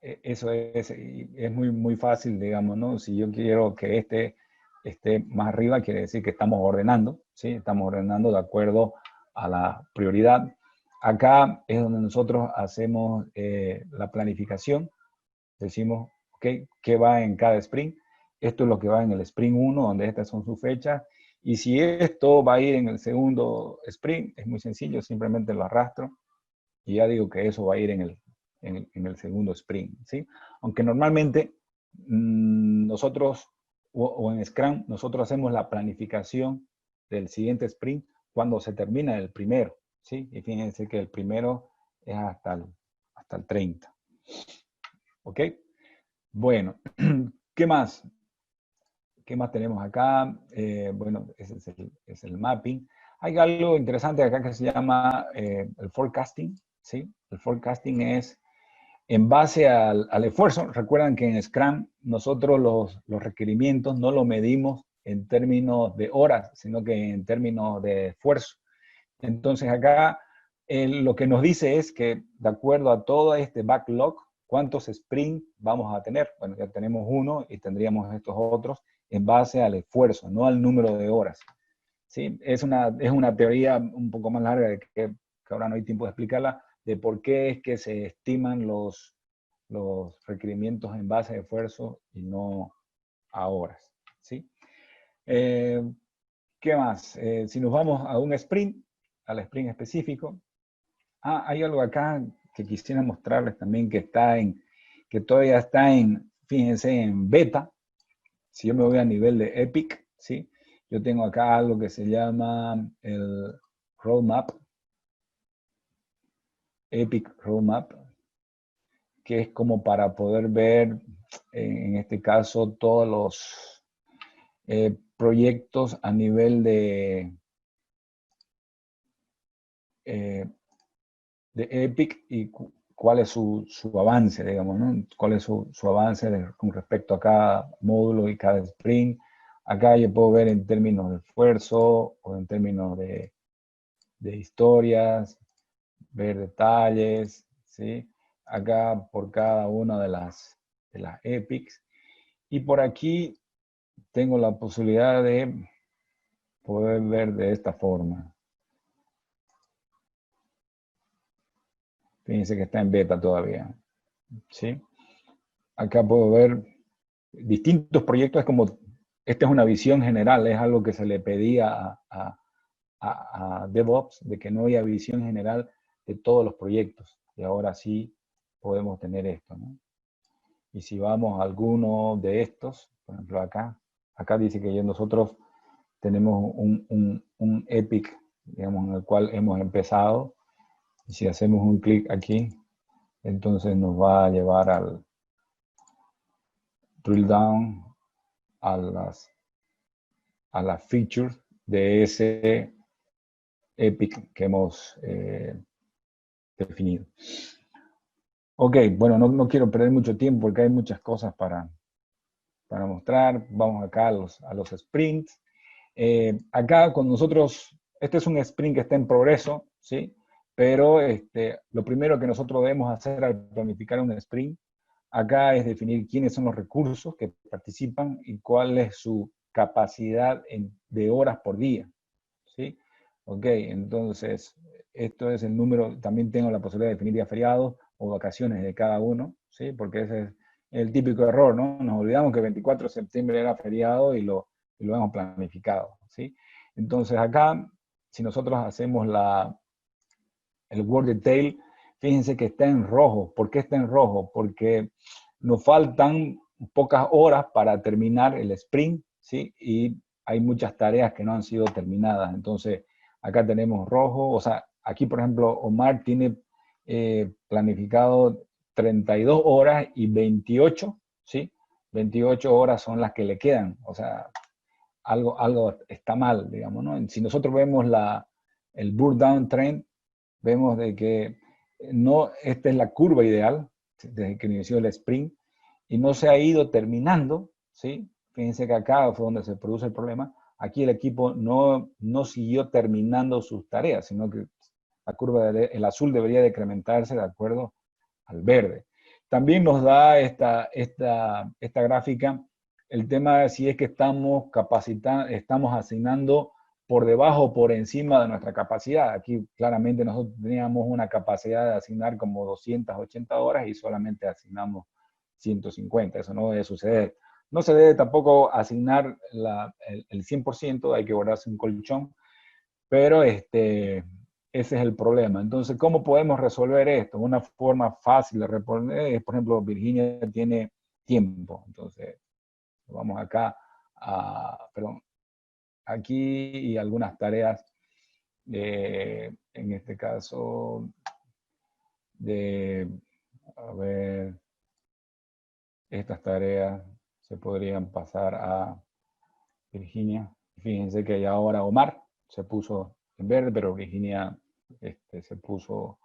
eso es muy fácil, digamos, ¿no? Si yo quiero que esté más arriba, quiere decir que estamos ordenando, ¿sí? Estamos ordenando de acuerdo a la prioridad. Acá es donde nosotros hacemos la planificación. Decimos, ok, ¿qué va en cada sprint? Esto es lo que va en el sprint 1, donde estas son sus fechas. Y si esto va a ir en el segundo sprint, es muy sencillo, simplemente lo arrastro y ya digo que eso va a ir en el segundo sprint, ¿sí? Aunque normalmente nosotros, o en Scrum, nosotros hacemos la planificación del siguiente sprint cuando se termina el primero, ¿sí? Y fíjense que el primero es hasta el 30. ¿Ok? Bueno, ¿qué más? ¿Qué más tenemos acá? Bueno, ese es el mapping. Hay algo interesante acá que se llama el forecasting, ¿sí? El forecasting es en base al esfuerzo. Recuerdan que en Scrum nosotros los requerimientos no los medimos en términos de horas, sino que en términos de esfuerzo. Entonces acá lo que nos dice es que de acuerdo a todo este backlog, ¿cuántos sprints vamos a tener? Bueno, ya tenemos uno y tendríamos estos otros en base al esfuerzo, no al número de horas. ¿Sí? Es una teoría un poco más larga que ahora no hay tiempo de explicarla, de por qué es que se estiman los requerimientos en base a esfuerzo y no a horas. ¿Sí? ¿Qué más? Si nos vamos a un sprint, al sprint específico, hay algo acá que quisiera mostrarles también que todavía está fíjense, en beta. Si yo me voy a nivel de Epic, ¿sí? Yo tengo acá algo que se llama el Roadmap, Epic Roadmap, que es como para poder ver, en este caso, todos los proyectos a nivel de Epic y cuál es su avance, digamos, ¿no? Cuál es su avance con respecto a cada módulo y cada sprint. Acá yo puedo ver en términos de esfuerzo o en términos de historias, ver detalles, ¿sí? Acá por cada una de las epics. Y por aquí tengo la posibilidad de poder ver de esta forma. Fíjense que está en beta todavía, ¿sí? Acá puedo ver distintos proyectos, es como, esta es una visión general, es algo que se le pedía a DevOps, de que no haya visión general de todos los proyectos, y ahora sí podemos tener esto, ¿no? Y si vamos a alguno de estos, por ejemplo acá dice que ya nosotros tenemos un Epic, digamos, en el cual hemos empezado, y si hacemos un clic aquí, entonces nos va a llevar al drill down a las features de ese Epic que hemos definido. Ok, bueno, no quiero perder mucho tiempo porque hay muchas cosas para mostrar. Vamos acá a los sprints. Acá con nosotros, este es un sprint que está en progreso, ¿sí? Pero lo primero que nosotros debemos hacer al planificar un sprint, acá es definir quiénes son los recursos que participan y cuál es su capacidad de horas por día, ¿sí? Ok, entonces, esto es el número, también tengo la posibilidad de definir días feriados o vacaciones de cada uno, ¿sí? Porque ese es el típico error, ¿no? Nos olvidamos que el 24 de septiembre era feriado y lo hemos planificado, ¿sí? Entonces acá, si nosotros hacemos el Word Detail, fíjense que está en rojo. ¿Por qué está en rojo? Porque nos faltan pocas horas para terminar el sprint, ¿sí? Y hay muchas tareas que no han sido terminadas. Entonces, acá tenemos rojo. O sea, aquí, por ejemplo, Omar tiene planificado 32 horas y 28, ¿sí? 28 horas son las que le quedan. O sea, algo está mal, digamos, ¿no? Si nosotros vemos el burn down trend, vemos de que no, esta es la curva ideal desde que inició el sprint y no se ha ido terminando, ¿sí? Fíjense que acá fue donde se produce el problema. Aquí el equipo no siguió terminando sus tareas, sino que la curva el azul debería decrementarse de acuerdo al verde. También nos da esta gráfica el tema de si es que estamos asignando por debajo o por encima de nuestra capacidad. Aquí claramente nosotros teníamos una capacidad de asignar como 280 horas y solamente asignamos 150. Eso no debe suceder. No se debe tampoco asignar el 100%, hay que guardarse un colchón, pero ese es el problema. Entonces, ¿cómo podemos resolver esto? Una forma fácil de responder es, por ejemplo, Virginia tiene tiempo. Entonces, vamos acá perdón, aquí y algunas tareas, en este caso, a ver, estas tareas se podrían pasar a Virginia. Fíjense que ya ahora Omar se puso en verde, pero Virginia se puso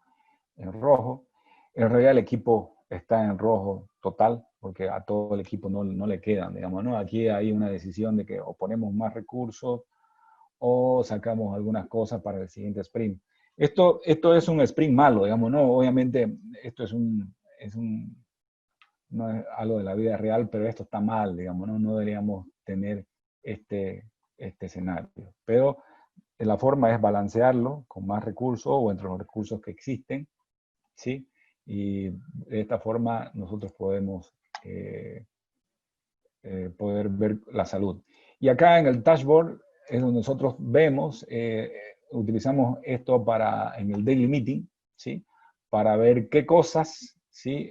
en rojo. En realidad el equipo está en rojo total, porque a todo el equipo no le quedan, digamos, ¿no? Aquí hay una decisión de que o ponemos más recursos o sacamos algunas cosas para el siguiente sprint. Esto es un sprint malo, digamos, ¿no? Obviamente esto no es algo de la vida real, pero esto está mal, digamos, ¿no? No deberíamos tener este escenario. Pero la forma es balancearlo con más recursos o entre los recursos que existen, ¿sí? Y de esta forma nosotros podemos poder ver la salud. Y acá en el dashboard es donde nosotros vemos, utilizamos esto en el daily meeting, ¿sí? Para ver qué cosas, ¿sí?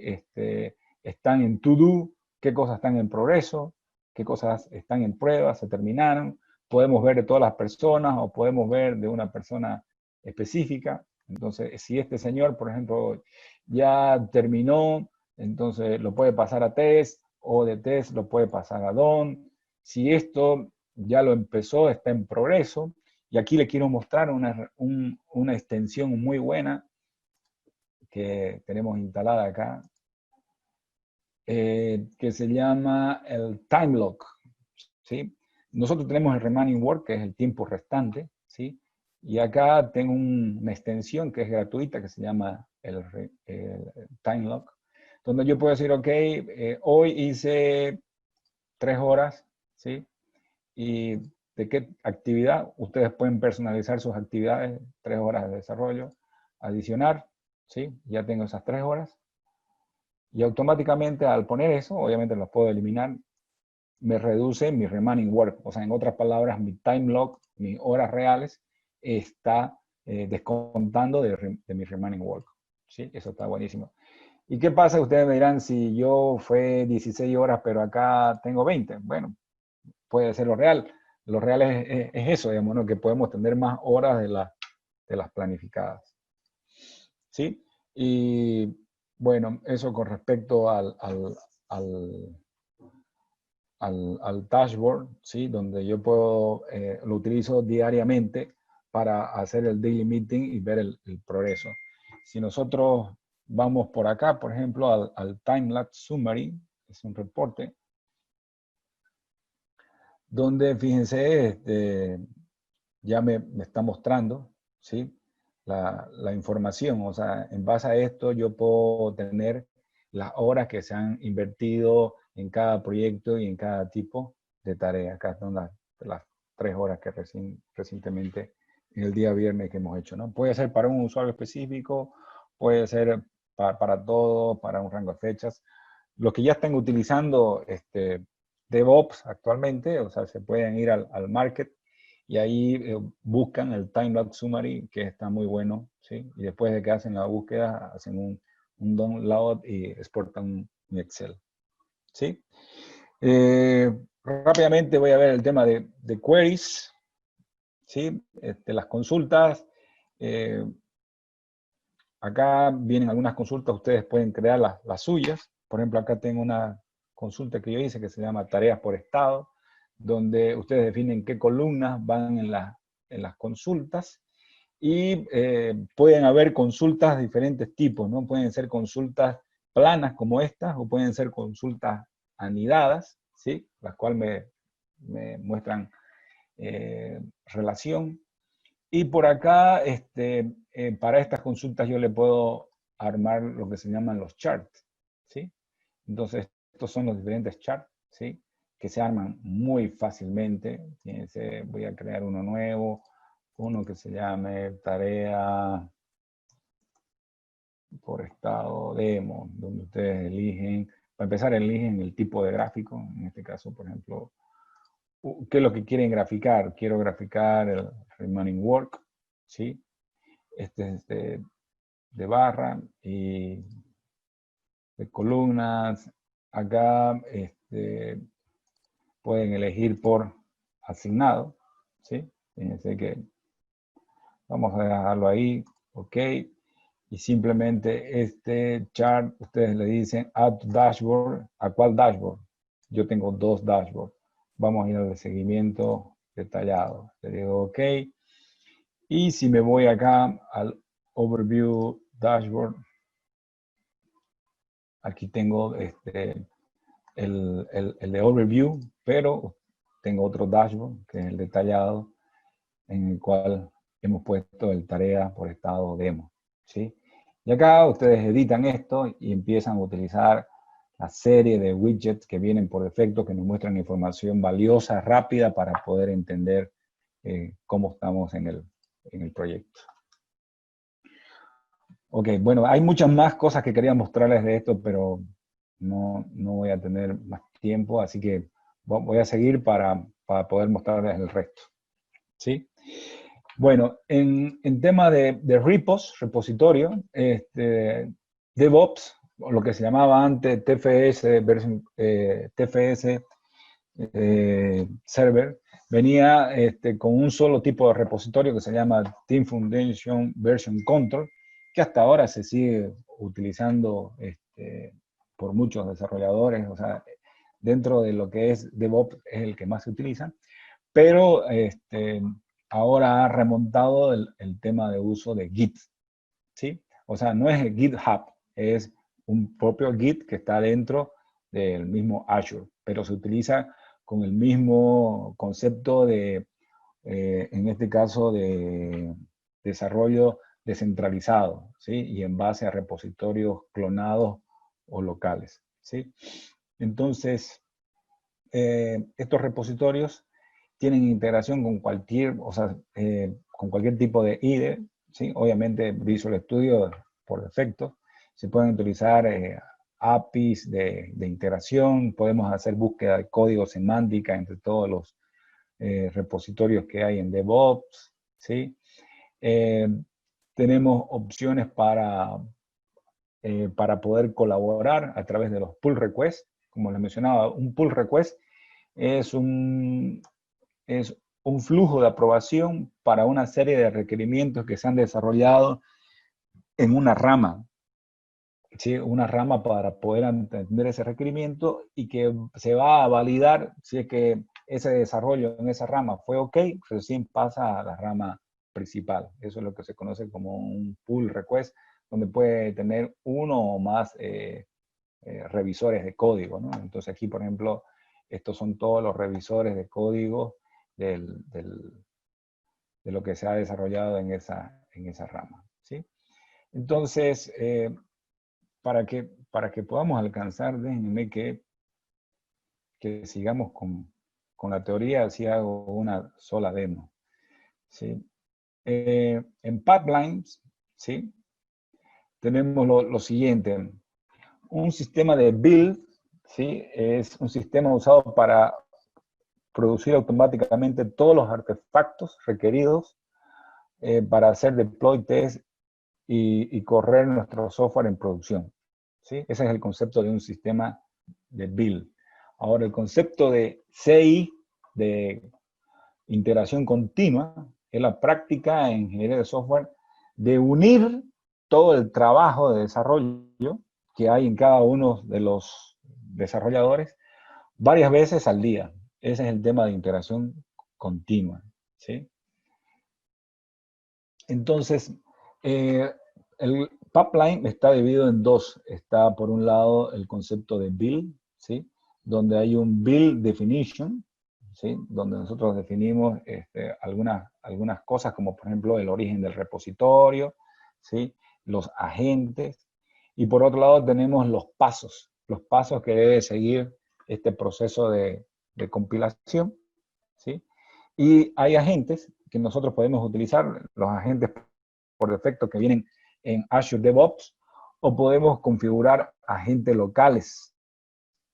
Están en to-do, qué cosas están en progreso, qué cosas están en prueba, se terminaron. Podemos ver de todas las personas o podemos ver de una persona específica. Entonces, si este señor, por ejemplo, ya terminó, entonces lo puede pasar a test, o de test lo puede pasar a Don. Si esto ya lo empezó, está en progreso. Y aquí le quiero mostrar una extensión muy buena que tenemos instalada acá, que se llama el Time Lock, ¿sí? Nosotros tenemos el Remaining Work, que es el tiempo restante, ¿sí? Y acá tengo una extensión que es gratuita, que se llama el Time Lock, donde yo puedo decir, ok, hoy hice 3 horas, ¿sí? Y de qué actividad, ustedes pueden personalizar sus actividades, 3 horas de desarrollo, adicionar, ¿sí? Ya tengo esas 3 horas. Y automáticamente al poner eso, obviamente los puedo eliminar, me reduce mi remaining work. O sea, en otras palabras, mi time log, mis horas reales, está descontando de mi remaining work. ¿Sí? Eso está buenísimo. ¿Y qué pasa? Ustedes me dirán, si yo fue 16 horas, pero acá tengo 20. Bueno, puede ser lo real. Lo real es eso, digamos, ¿no? Que podemos tener más horas de las planificadas. ¿Sí? Y bueno, eso con respecto al dashboard, ¿sí? Donde yo puedo, lo utilizo diariamente para hacer el daily meeting y ver el progreso. Si nosotros vamos por acá, por ejemplo, al time-lapse summary, es un reporte, donde, fíjense, ya me está mostrando, ¿sí? La información. O sea, en base a esto yo puedo tener las horas que se han invertido en cada proyecto y en cada tipo de tarea. Acá están las 3 horas que recientemente, en el día viernes que hemos hecho, ¿no? Puede ser para un usuario específico, puede ser para todo, para un rango de fechas. Los que ya están utilizando DevOps actualmente, o sea, se pueden ir al market y ahí buscan el time-lapse summary, que está muy bueno, ¿sí? Y después de que hacen la búsqueda, hacen un download y exportan un Excel, ¿sí? Rápidamente voy a ver el tema de queries, ¿sí? Las consultas. Acá vienen algunas consultas, ustedes pueden crear las suyas. Por ejemplo, acá tengo una consulta que yo hice que se llama tareas por estado, donde ustedes definen qué columnas van en las consultas y pueden haber consultas de diferentes tipos, ¿no? Pueden ser consultas planas como estas o pueden ser consultas anidadas, ¿sí? Las cuales me muestran relación. Y por acá, para estas consultas yo le puedo armar lo que se llaman los charts, ¿sí? Entonces, estos son los diferentes charts, ¿sí? Que se arman muy fácilmente. Fíjense, voy a crear uno nuevo, uno que se llame tarea por estado demo, donde ustedes eligen, para empezar eligen el tipo de gráfico, en este caso, por ejemplo, ¿qué es lo que quieren graficar? Quiero graficar el remaining work, ¿sí? Este es de barra y de columnas. Acá pueden elegir por asignado, ¿sí? Fíjense que vamos a dejarlo ahí, ok. Y simplemente este chart, ustedes le dicen add to dashboard. ¿A cuál dashboard? Yo tengo 2 dashboards. Vamos a ir al seguimiento detallado. Le digo ok. Y si me voy acá al overview dashboard, aquí tengo el de overview, pero tengo otro dashboard, que es el detallado, en el cual hemos puesto el tarea por estado demo, ¿sí? Y acá ustedes editan esto y empiezan a utilizar la serie de widgets que vienen por defecto, que nos muestran información valiosa, rápida, para poder entender cómo estamos en el proyecto. Ok, bueno, hay muchas más cosas que quería mostrarles de esto, pero no voy a tener más tiempo, así que voy a seguir para poder mostrarles el resto. ¿Sí? Bueno, en tema de repos, repositorio, DevOps, o lo que se llamaba antes TFS, TFS Server, venía con un solo tipo de repositorio que se llama Team Foundation Version Control, que hasta ahora se sigue utilizando por muchos desarrolladores. O sea, dentro de lo que es DevOps es el que más se utiliza, pero ahora ha remontado el tema de uso de Git, ¿sí? O sea, no es el GitHub, es un propio Git que está dentro del mismo Azure, pero se utiliza con el mismo concepto de, en este caso, de desarrollo descentralizado, ¿sí? Y en base a repositorios clonados o locales, ¿sí? Entonces, estos repositorios tienen integración con cualquier, o sea, con cualquier tipo de IDE, ¿sí? Obviamente Visual Studio por defecto. Se pueden utilizar APIs de integración, podemos hacer búsqueda de código semántica entre todos los repositorios que hay en DevOps, ¿sí? Tenemos opciones para poder colaborar a través de los pull requests. Como les mencionaba, un pull request es un flujo de aprobación para una serie de requerimientos que se han desarrollado en una rama. ¿Sí? Una rama para poder entender ese requerimiento y que se va a validar si es que ese desarrollo en esa rama fue ok, recién pasa a la rama principal. Eso es lo que se conoce como un pull request, donde puede tener uno o más revisores de código, ¿no? Entonces aquí, por ejemplo, estos son todos los revisores de código de lo que se ha desarrollado en esa rama, ¿sí? Entonces, para que podamos alcanzar, déjenme que sigamos con la teoría, así hago una sola demo, ¿sí? En pipelines, ¿sí? Tenemos lo siguiente. Un sistema de build, ¿sí? Es un sistema usado para producir automáticamente todos los artefactos requeridos para hacer deploy, test y correr nuestro software en producción, ¿sí? Ese es el concepto de un sistema de build. Ahora, el concepto de CI, de integración continua, es la práctica en ingeniería de software de unir todo el trabajo de desarrollo que hay en cada uno de los desarrolladores varias veces al día. Ese es el tema de integración continua, ¿sí? Entonces, el pipeline está dividido en dos. Está, por un lado, el concepto de build, ¿sí? Donde hay un build definition, ¿sí? Donde nosotros definimos algunas cosas, como por ejemplo el origen del repositorio, ¿sí? Los agentes. Y por otro lado tenemos los pasos que debe seguir este proceso de compilación, ¿sí? Y hay agentes que nosotros podemos utilizar, los agentes por defecto que vienen en Azure DevOps, o podemos configurar agentes locales,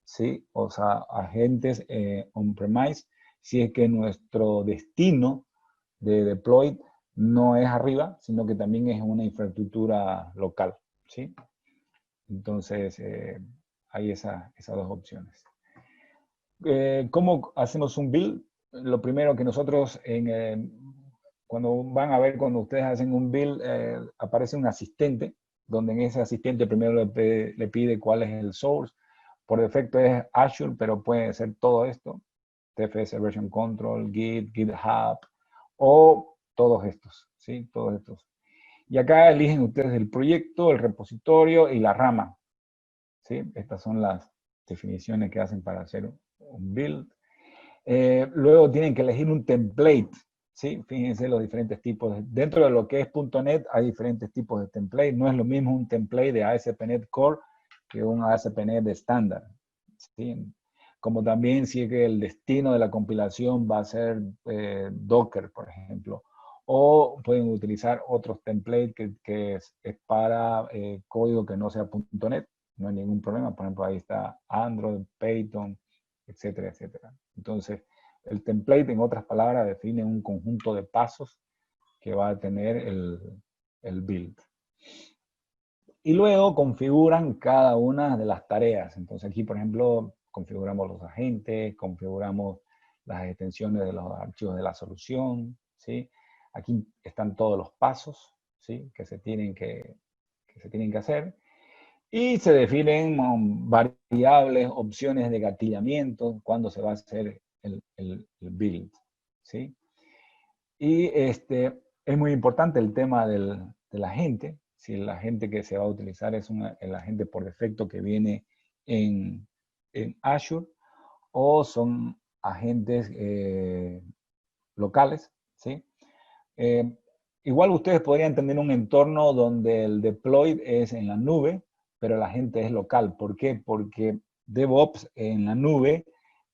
¿sí? O sea, agentes on-premise, si es que nuestro destino de deploy no es arriba, sino que también es una infraestructura local, ¿sí? Entonces, hay esas dos opciones. ¿Cómo hacemos un build? Lo primero que nosotros, cuando van a ver, cuando ustedes hacen un build, aparece un asistente, donde en ese asistente primero le pide cuál es el source. Por defecto es Azure, pero puede ser todo esto, TFS Version Control, Git, GitHub, o todos estos, ¿sí? Todos estos. Y acá eligen ustedes el proyecto, el repositorio y la rama, ¿sí? Estas son las definiciones que hacen para hacer un build. Luego tienen que elegir un template, ¿sí? Fíjense los diferentes tipos. Dentro de lo que es .NET hay diferentes tipos de template. No es lo mismo un template de ASP.NET Core que un ASP.NET estándar, ¿sí? Como también si es que el destino de la compilación va a ser Docker, por ejemplo. O pueden utilizar otros templates que es para código que no sea .NET. No hay ningún problema. Por ejemplo, ahí está Android, Python, etcétera, etcétera. Entonces, el template, en otras palabras, define un conjunto de pasos que va a tener el build. Y luego configuran cada una de las tareas. Entonces aquí, por ejemplo, configuramos los agentes, configuramos las extensiones de los archivos de la solución, ¿sí? Aquí están todos los pasos, ¿sí? que se tienen que hacer. Y se definen variables, opciones de gatillamiento, cuando se va a hacer el build, ¿sí? Y es muy importante el tema del agente. Si el agente que se va a utilizar es el agente por defecto que viene en Azure, o son agentes locales, ¿sí? Igual ustedes podrían tener un entorno donde el deploy es en la nube, pero la gente es local. ¿Por qué? Porque DevOps en la nube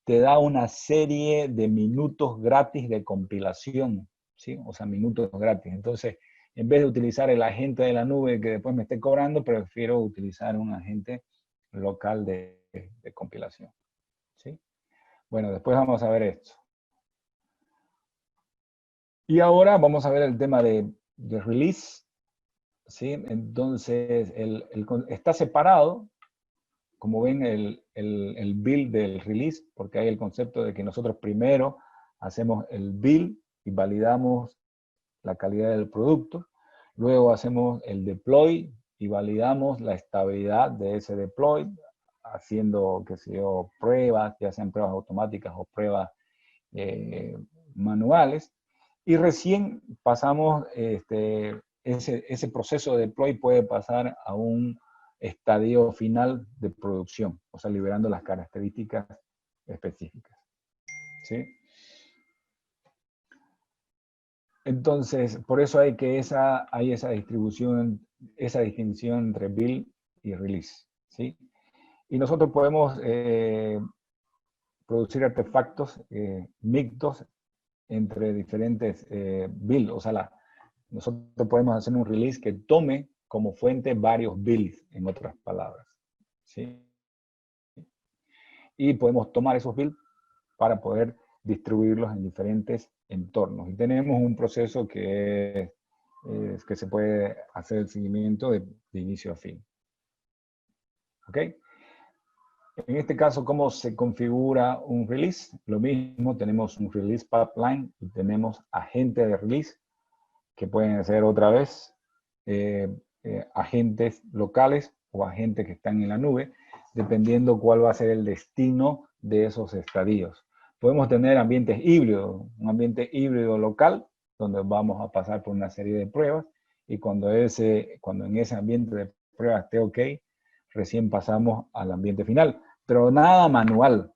te da una serie de minutos gratis de compilación, ¿sí? O sea, minutos gratis. Entonces, en vez de utilizar el agente de la nube que después me esté cobrando, prefiero utilizar un agente local de compilación. ¿Sí? Bueno, después vamos a ver esto. Y ahora vamos a ver el tema de release. ¿Sí? Entonces, está separado, como ven, el build del release, porque hay el concepto de que nosotros primero hacemos el build y validamos la calidad del producto. Luego hacemos el deploy y validamos la estabilidad de ese deploy, haciendo, qué sé yo, pruebas, ya sean pruebas automáticas o pruebas manuales. Y recién pasamos, ese proceso de deploy puede pasar a un estadio final de producción, o sea, liberando las características específicas. ¿Sí? Entonces, por eso hay esa distribución, esa distinción entre build y release. ¿Sí? Y nosotros podemos producir artefactos mixtos entre diferentes builds. O sea, nosotros podemos hacer un release que tome como fuente varios builds, en otras palabras. ¿Sí? Y podemos tomar esos builds para poder distribuirlos en diferentes entornos. Y tenemos un proceso que se puede hacer el seguimiento de inicio a fin. ¿Ok? En este caso, ¿cómo se configura un release? Lo mismo, tenemos un release pipeline y tenemos agentes de release, que pueden ser otra vez agentes locales o agentes que están en la nube, dependiendo cuál va a ser el destino de esos estadios. Podemos tener ambientes híbridos, un ambiente híbrido local, donde vamos a pasar por una serie de pruebas, y cuando en ese ambiente de pruebas esté ok, recién pasamos al ambiente final. Pero nada manual,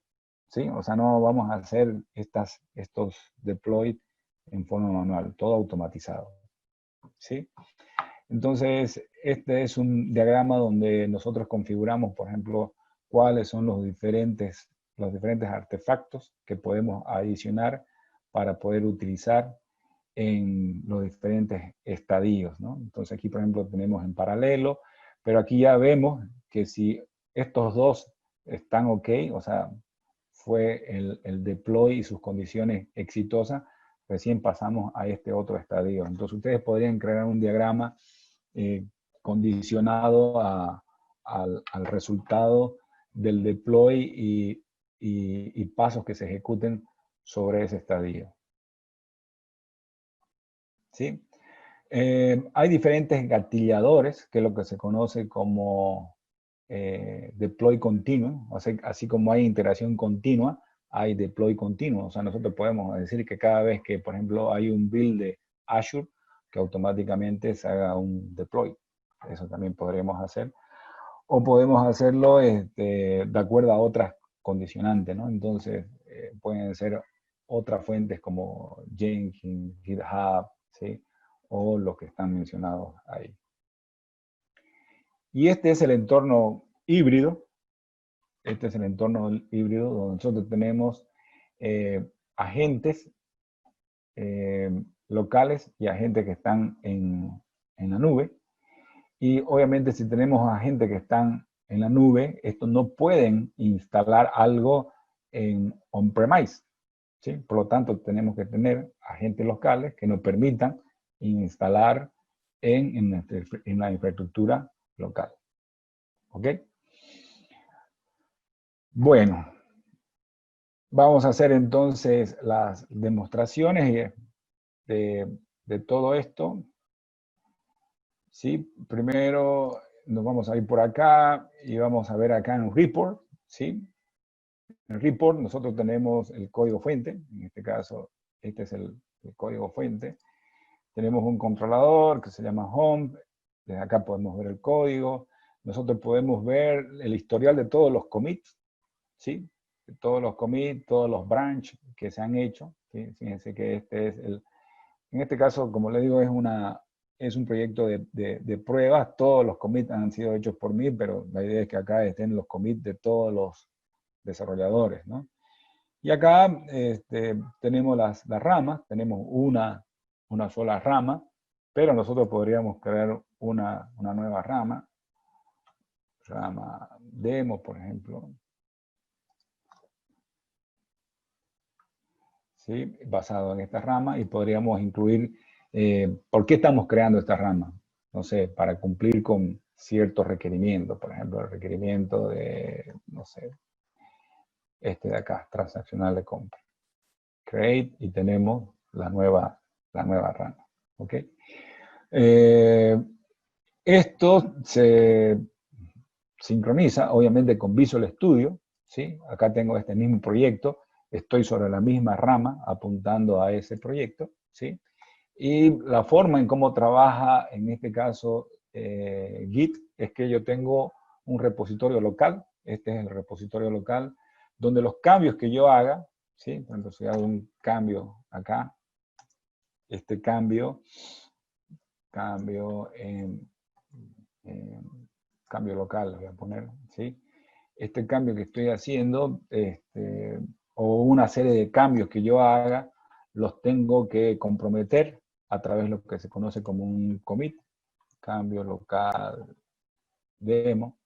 ¿sí? O sea, no vamos a hacer estos deploy en forma manual, todo automatizado. ¿Sí? Entonces, este es un diagrama donde nosotros configuramos, por ejemplo, cuáles son los diferentes artefactos que podemos adicionar para poder utilizar en los diferentes estadios, ¿no? Entonces aquí, por ejemplo, tenemos en paralelo, pero aquí ya vemos que si estos dos están ok, o sea, fue el deploy y sus condiciones exitosas, recién pasamos a este otro estadio. Entonces ustedes podrían crear un diagrama condicionado al resultado del deploy y pasos que se ejecuten sobre ese estadio. ¿Sí? Hay diferentes gatilladores, que es lo que se conoce como deploy continuo, o sea, así como hay integración continua, hay deploy continuo. O sea, nosotros podemos decir que cada vez que, por ejemplo, hay un build de Azure, que automáticamente se haga un deploy. Eso también podríamos hacer. O podemos hacerlo de acuerdo a otras condicionantes, ¿no? Entonces, pueden ser otras fuentes como Jenkins, GitHub, ¿sí? O los que están mencionados ahí. Y este es el entorno híbrido. Este es el entorno híbrido donde nosotros tenemos agentes locales y agentes que están en la nube. Y obviamente si tenemos agentes que están en la nube, estos no pueden instalar algo en on-premise. ¿Sí? Por lo tanto, tenemos que tener agentes locales que nos permitan instalar en la infraestructura local. ¿Ok? Bueno, vamos a hacer entonces las demostraciones de todo esto. ¿Sí? Primero nos vamos a ir por acá y vamos a ver acá en un report. ¿Sí? En el report nosotros tenemos el código fuente. En este caso, este es el código fuente. Tenemos un controlador que se llama home. Desde acá podemos ver el código. Nosotros podemos ver el historial de todos los commits. ¿Sí? De todos los commits, todos los branch que se han hecho. ¿Sí? Fíjense que este es en este caso, como le digo, es un proyecto de pruebas. Todos los commits han sido hechos por mí, pero la idea es que acá estén los commits de todos los desarrolladores, ¿no? Y acá tenemos las ramas, tenemos una sola rama, Pero nosotros podríamos crear una nueva rama demo, por ejemplo, ¿sí? Basado en esta rama, y podríamos incluir por qué estamos creando esta rama. No sé, para cumplir con ciertos requerimientos, por ejemplo, el requerimiento de, no sé, este de acá, transaccional de compra. Create, y tenemos la nueva rama. ¿Ok? Esto se sincroniza, obviamente, con Visual Studio, ¿sí? Acá tengo este mismo proyecto, estoy sobre la misma rama apuntando a ese proyecto, ¿sí? Y la forma en cómo trabaja, en este caso, Git, es que yo tengo un repositorio local, este es el repositorio local, donde los cambios que yo haga, ¿sí? Por ejemplo, si hago un cambio acá, este cambio cambio local, voy a poner, ¿sí? Este cambio que estoy haciendo, o una serie de cambios que yo haga, los tengo que comprometer a través de lo que se conoce como un commit, cambio local demo.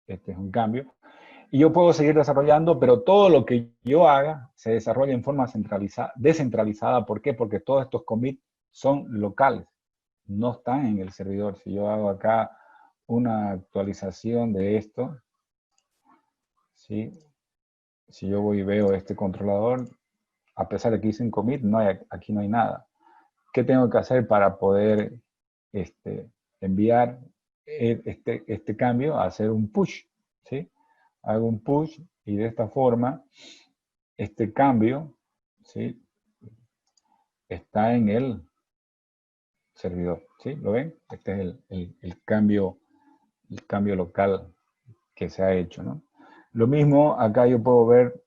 Este es un cambio. Y yo puedo seguir desarrollando, pero todo lo que yo haga se desarrolla en forma descentralizada. ¿Por qué? Porque todos estos commits son locales, no están en el servidor. Si yo hago acá una actualización de esto, ¿sí? Si yo voy y veo este controlador, a pesar de que hice un commit, aquí no hay nada. ¿Qué tengo que hacer para poder enviar este cambio a hacer un push? ¿Sí? Hago un push y de esta forma este cambio, ¿sí? Está en el servidor. ¿Sí? ¿Lo ven? Este es el cambio local que se ha hecho, ¿no? Lo mismo, acá yo puedo ver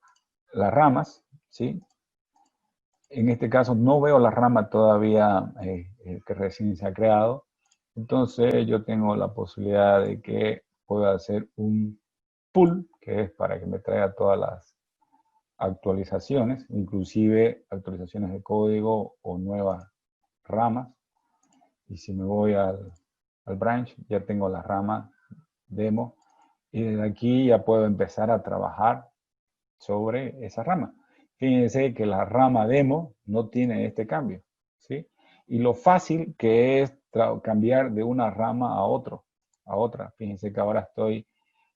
las ramas, ¿sí? En este caso no veo la rama todavía que recién se ha creado. Entonces yo tengo la posibilidad de que pueda hacer un pull, que es para que me traiga todas las actualizaciones, inclusive actualizaciones de código o nuevas ramas. Y si me voy al branch, ya tengo la rama demo. Y desde aquí ya puedo empezar a trabajar sobre esa rama. Fíjense que la rama demo no tiene este cambio, ¿sí? Y lo fácil que es cambiar de una rama a otra. Fíjense que ahora estoy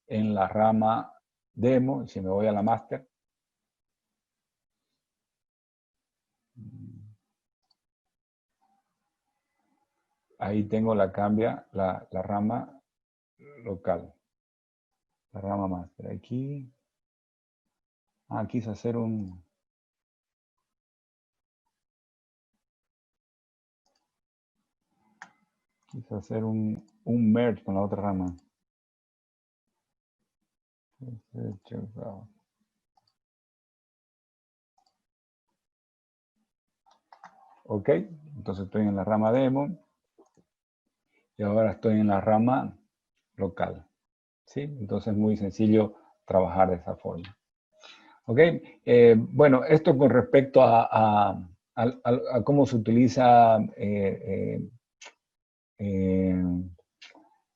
en la rama demo, y si me voy a la master, ahí tengo la rama local, la rama master. Aquí quise hacer un merge con la otra rama. Ok, entonces estoy en la rama demo y ahora estoy en la rama local. ¿Sí? Entonces es muy sencillo trabajar de esa forma. Ok, bueno, esto con respecto a cómo se utiliza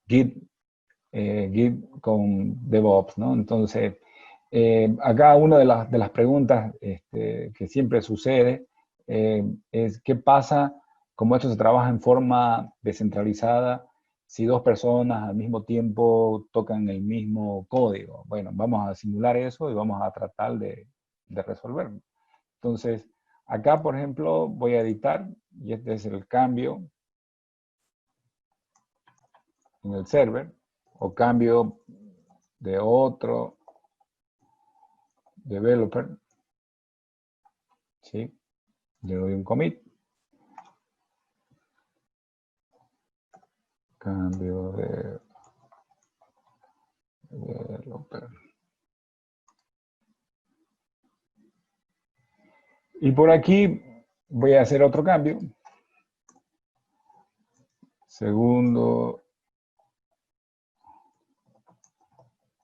Git con DevOps, ¿no? Entonces, acá una de las preguntas que siempre sucede es qué pasa, como esto se trabaja en forma descentralizada, si dos personas al mismo tiempo tocan el mismo código. Bueno, vamos a simular eso y vamos a tratar de resolverlo. Entonces, acá, por ejemplo, voy a editar y este es el cambio en el server, o cambio de otro developer, ¿sí? Le doy un commit, cambio de developer. Y por aquí voy a hacer otro cambio. Segundo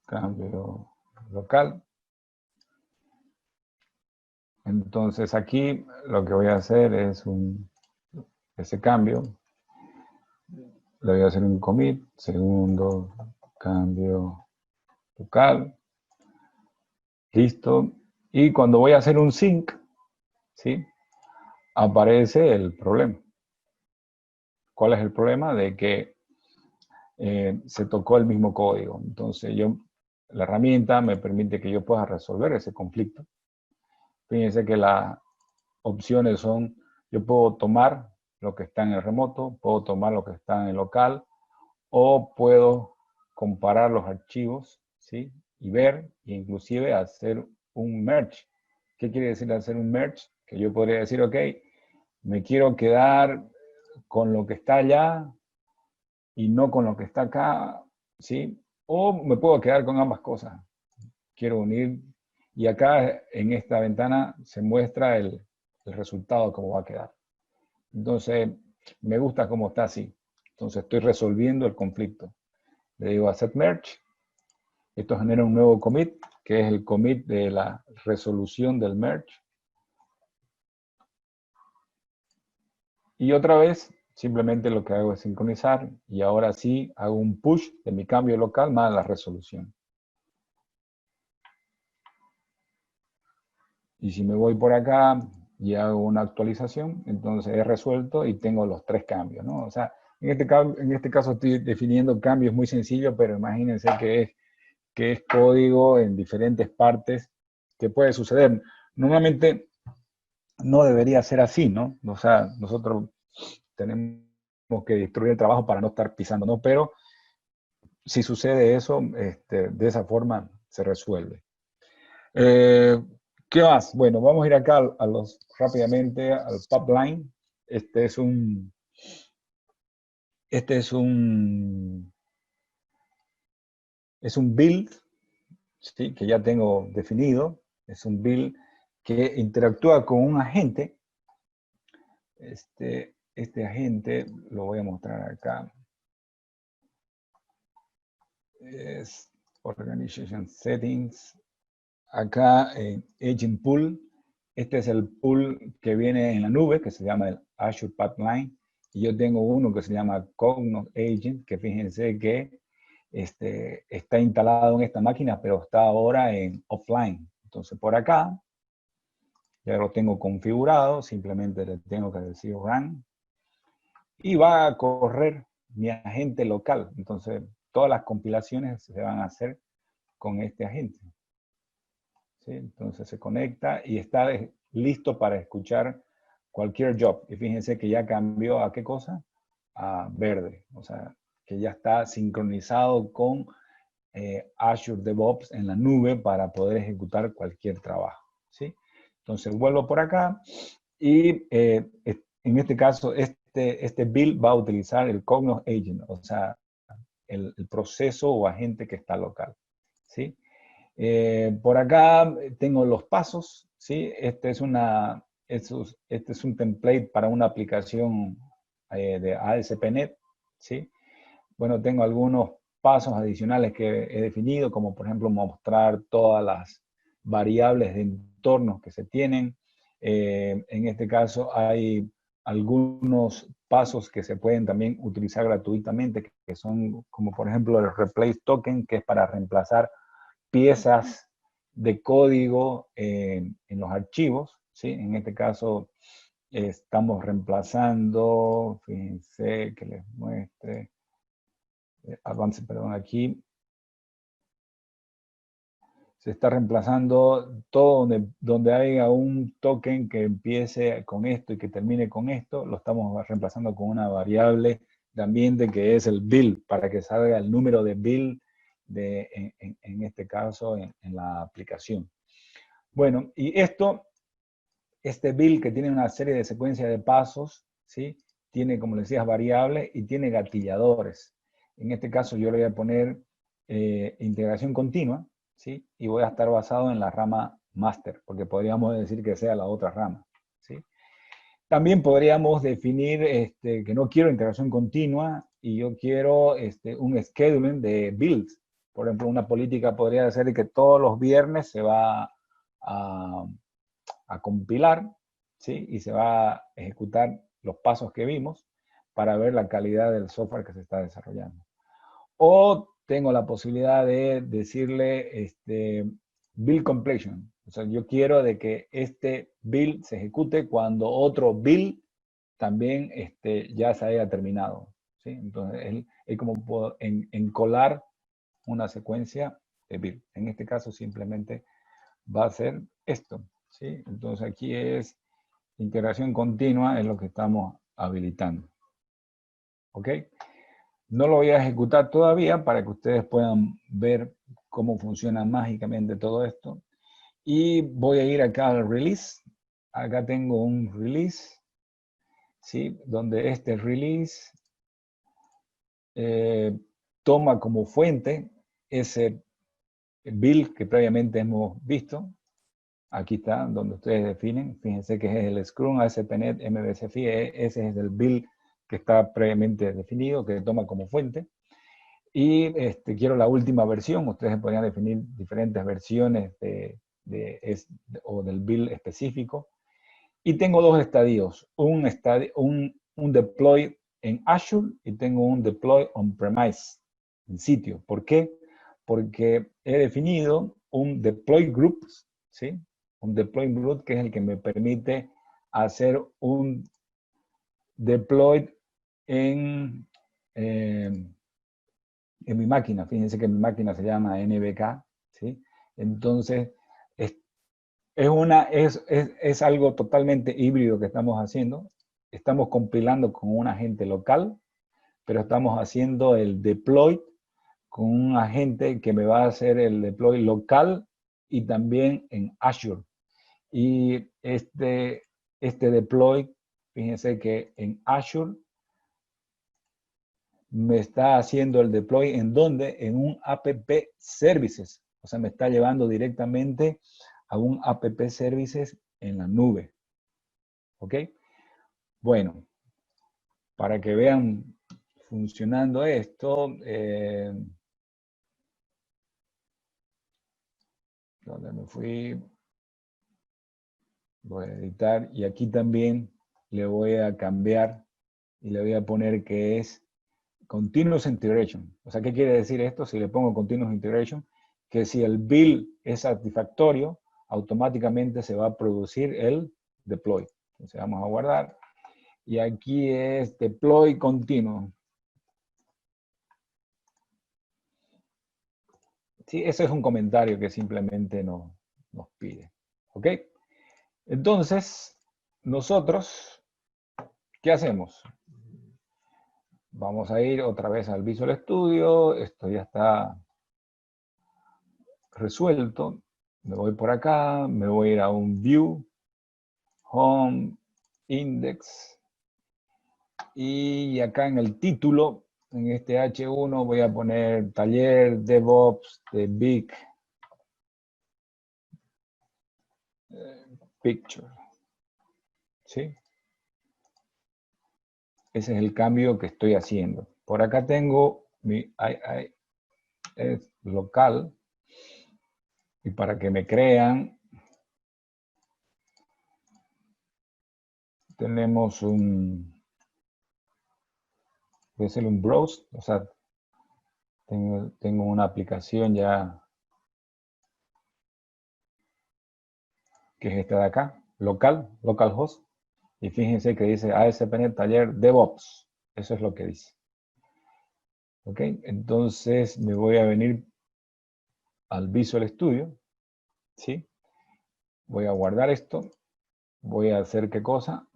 cambio local. Entonces aquí lo que voy a hacer es ese cambio, le voy a hacer un commit, segundo cambio local, listo. Y cuando voy a hacer un sync, ¿sí? Aparece el problema. ¿Cuál es el problema? De que se tocó el mismo código. Entonces la herramienta me permite que yo pueda resolver ese conflicto. Fíjense que las opciones son, yo puedo tomar lo que está en el remoto, puedo tomar lo que está en el local, o puedo comparar los archivos, ¿sí? Y ver, e inclusive hacer un merge. ¿Qué quiere decir hacer un merge? Que yo podría decir, ok, me quiero quedar con lo que está allá y no con lo que está acá, ¿sí? O me puedo quedar con ambas cosas. Quiero unir, y acá en esta ventana se muestra el resultado, cómo va a quedar. Entonces, me gusta cómo está así. Entonces, estoy resolviendo el conflicto. Le digo a set merge. Esto genera un nuevo commit, que es el commit de la resolución del merge. Y otra vez, simplemente lo que hago es sincronizar, y ahora sí hago un push de mi cambio local más la resolución. Y si me voy por acá y hago una actualización, entonces he resuelto y tengo los 3 cambios, ¿no? O sea, en este caso estoy definiendo cambios muy sencillos, pero imagínense que es código en diferentes partes que puede suceder. Normalmente no debería ser así, ¿no? O sea, nosotros tenemos que destruir el trabajo para no estar pisando, ¿no? Pero si sucede eso, de esa forma se resuelve. ¿Qué más? Bueno, vamos a ir acá rápidamente al pipeline. Este es un build, ¿sí? Que ya tengo definido. Es un build que interactúa con un agente. Este agente lo voy a mostrar acá. Es Organization Settings. Acá en Agent Pool, este es el pool que viene en la nube, que se llama el Azure Pipeline, y yo tengo uno que se llama Cognos Agent, que fíjense que está instalado en esta máquina, pero está ahora en offline. Entonces por acá, ya lo tengo configurado, simplemente le tengo que decir run, y va a correr mi agente local. Entonces todas las compilaciones se van a hacer con este agente. ¿Sí? Entonces se conecta y está listo para escuchar cualquier job. Y fíjense que ya cambió a qué cosa? A verde. O sea, que ya está sincronizado con Azure DevOps en la nube para poder ejecutar cualquier trabajo. ¿Sí? Entonces vuelvo por acá y en este caso este build va a utilizar el Cognos Agent, o sea, el proceso o agente que está local. ¿Sí? Por acá tengo los pasos, ¿sí? Este es un template para una aplicación de ASP.NET, ¿sí? Bueno, tengo algunos pasos adicionales que he definido, como por ejemplo mostrar todas las variables de entornos que se tienen. En este caso hay algunos pasos que se pueden también utilizar gratuitamente, que son como por ejemplo el replace token, que es para reemplazar piezas de código en los archivos, ¿sí? En este caso estamos reemplazando, fíjense que les muestre, avance, perdón, aquí. Se está reemplazando todo donde haya un token que empiece con esto y que termine con esto, lo estamos reemplazando con una variable de ambiente que es el build, para que salga el número de build en este caso en la aplicación. Bueno, y este build que tiene una serie de secuencias de pasos, ¿sí? Tiene, como les decía, variables y tiene gatilladores. En este caso yo le voy a poner integración continua, ¿sí? Y voy a estar basado en la rama master, porque podríamos decir que sea la otra rama, ¿sí? También podríamos definir que no quiero integración continua y yo quiero un scheduling de builds. Por ejemplo, una política podría ser que todos los viernes se va a compilar, ¿sí? Y se va a ejecutar los pasos que vimos para ver la calidad del software que se está desarrollando. O tengo la posibilidad de decirle build completion. O sea, yo quiero de que este build se ejecute cuando otro build también ya se haya terminado, ¿sí? Entonces, es como puedo encolar una secuencia de build. En este caso, simplemente va a ser esto, ¿sí? Entonces, aquí es integración continua, es lo que estamos habilitando. ¿Ok? No lo voy a ejecutar todavía para que ustedes puedan ver cómo funciona mágicamente todo esto. Y voy a ir acá al release. Acá tengo un release, ¿sí? Donde este release toma como fuente ese build que previamente hemos visto. Aquí está, donde ustedes definen. Fíjense que es el Scrum ASP.NET MVCFI. Ese es el build que está previamente definido, que toma como fuente. Y quiero la última versión. Ustedes podrían definir diferentes versiones o del build específico. Y tengo dos estadios. Un deploy en Azure y tengo un deploy on-premise, en sitio. ¿Por qué? Porque he definido un deploy group, ¿sí? Un deploy group que es el que me permite hacer un deploy en mi máquina. Fíjense que mi máquina se llama NBK, ¿sí? Entonces, es algo totalmente híbrido que estamos haciendo. Estamos compilando con un agente local, pero estamos haciendo el deploy con un agente que me va a hacer el deploy local y también en Azure. Y este deploy, fíjense que en Azure me está haciendo el deploy en donde, en un app services. O sea, me está llevando directamente a un app services en la nube. ¿Ok? Bueno, para que vean funcionando esto, donde me fui, voy a editar y aquí también le voy a cambiar y le voy a poner que es Continuous Integration. O sea, ¿qué quiere decir esto? Si le pongo Continuous Integration, que si el build es satisfactorio, automáticamente se va a producir el deploy. Entonces vamos a guardar. Y aquí es deploy continuo. Sí, ese es un comentario que simplemente nos pide. ¿Ok? Entonces, nosotros, ¿qué hacemos? Vamos a ir otra vez al Visual Studio. Esto ya está resuelto. Me voy por acá, me voy a ir a un View, Home, Index. Y acá en el título, en este H1, voy a poner Taller DevOps de Big Picture. ¿Sí? Ese es el cambio que estoy haciendo. Por acá tengo mi es local. Y para que me crean, tenemos voy a hacer un browse. O sea, tengo una aplicación ya que es esta de acá, localhost. Y fíjense que dice ASP.NET Taller DevOps. Eso es lo que dice. ¿Ok? Entonces me voy a venir al Visual Studio. ¿Sí? Voy a guardar esto. Voy a hacer ¿qué cosa?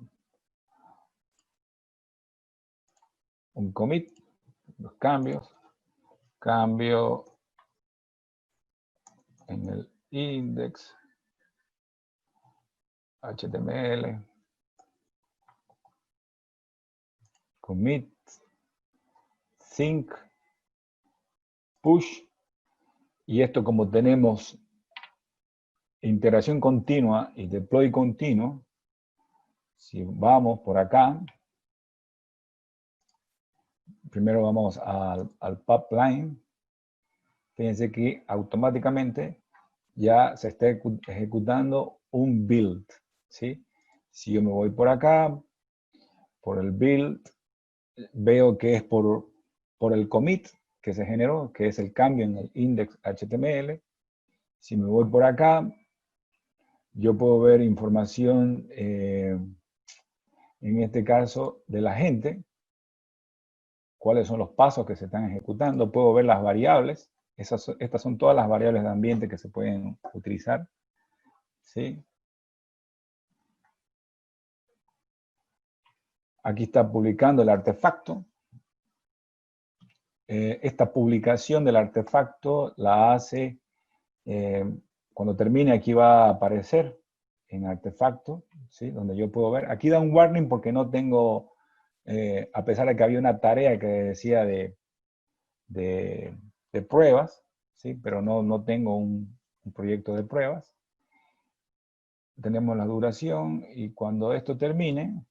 Un commit. Los cambios. Cambio en el index. HTML. Commit. Sync. Push. Y esto, como tenemos integración continua y deploy continuo, si vamos por acá, primero vamos al pipeline, fíjense que automáticamente ya se está ejecutando un build, ¿sí? Si yo me voy por acá, por el build, veo que es por el commit que se generó, que es el cambio en el index HTML. Si me voy por acá, yo puedo ver información, en este caso, de la gente, cuáles son los pasos que se están ejecutando, puedo ver las variables, estas son todas las variables de ambiente que se pueden utilizar, ¿sí? Aquí está publicando el artefacto. Esta publicación del artefacto la hace, cuando termine aquí va a aparecer en artefacto, ¿sí? Donde yo puedo ver. Aquí da un warning porque no tengo, a pesar de que había una tarea que decía de pruebas, ¿sí? Pero no tengo un proyecto de pruebas. Tenemos la duración y cuando esto termine,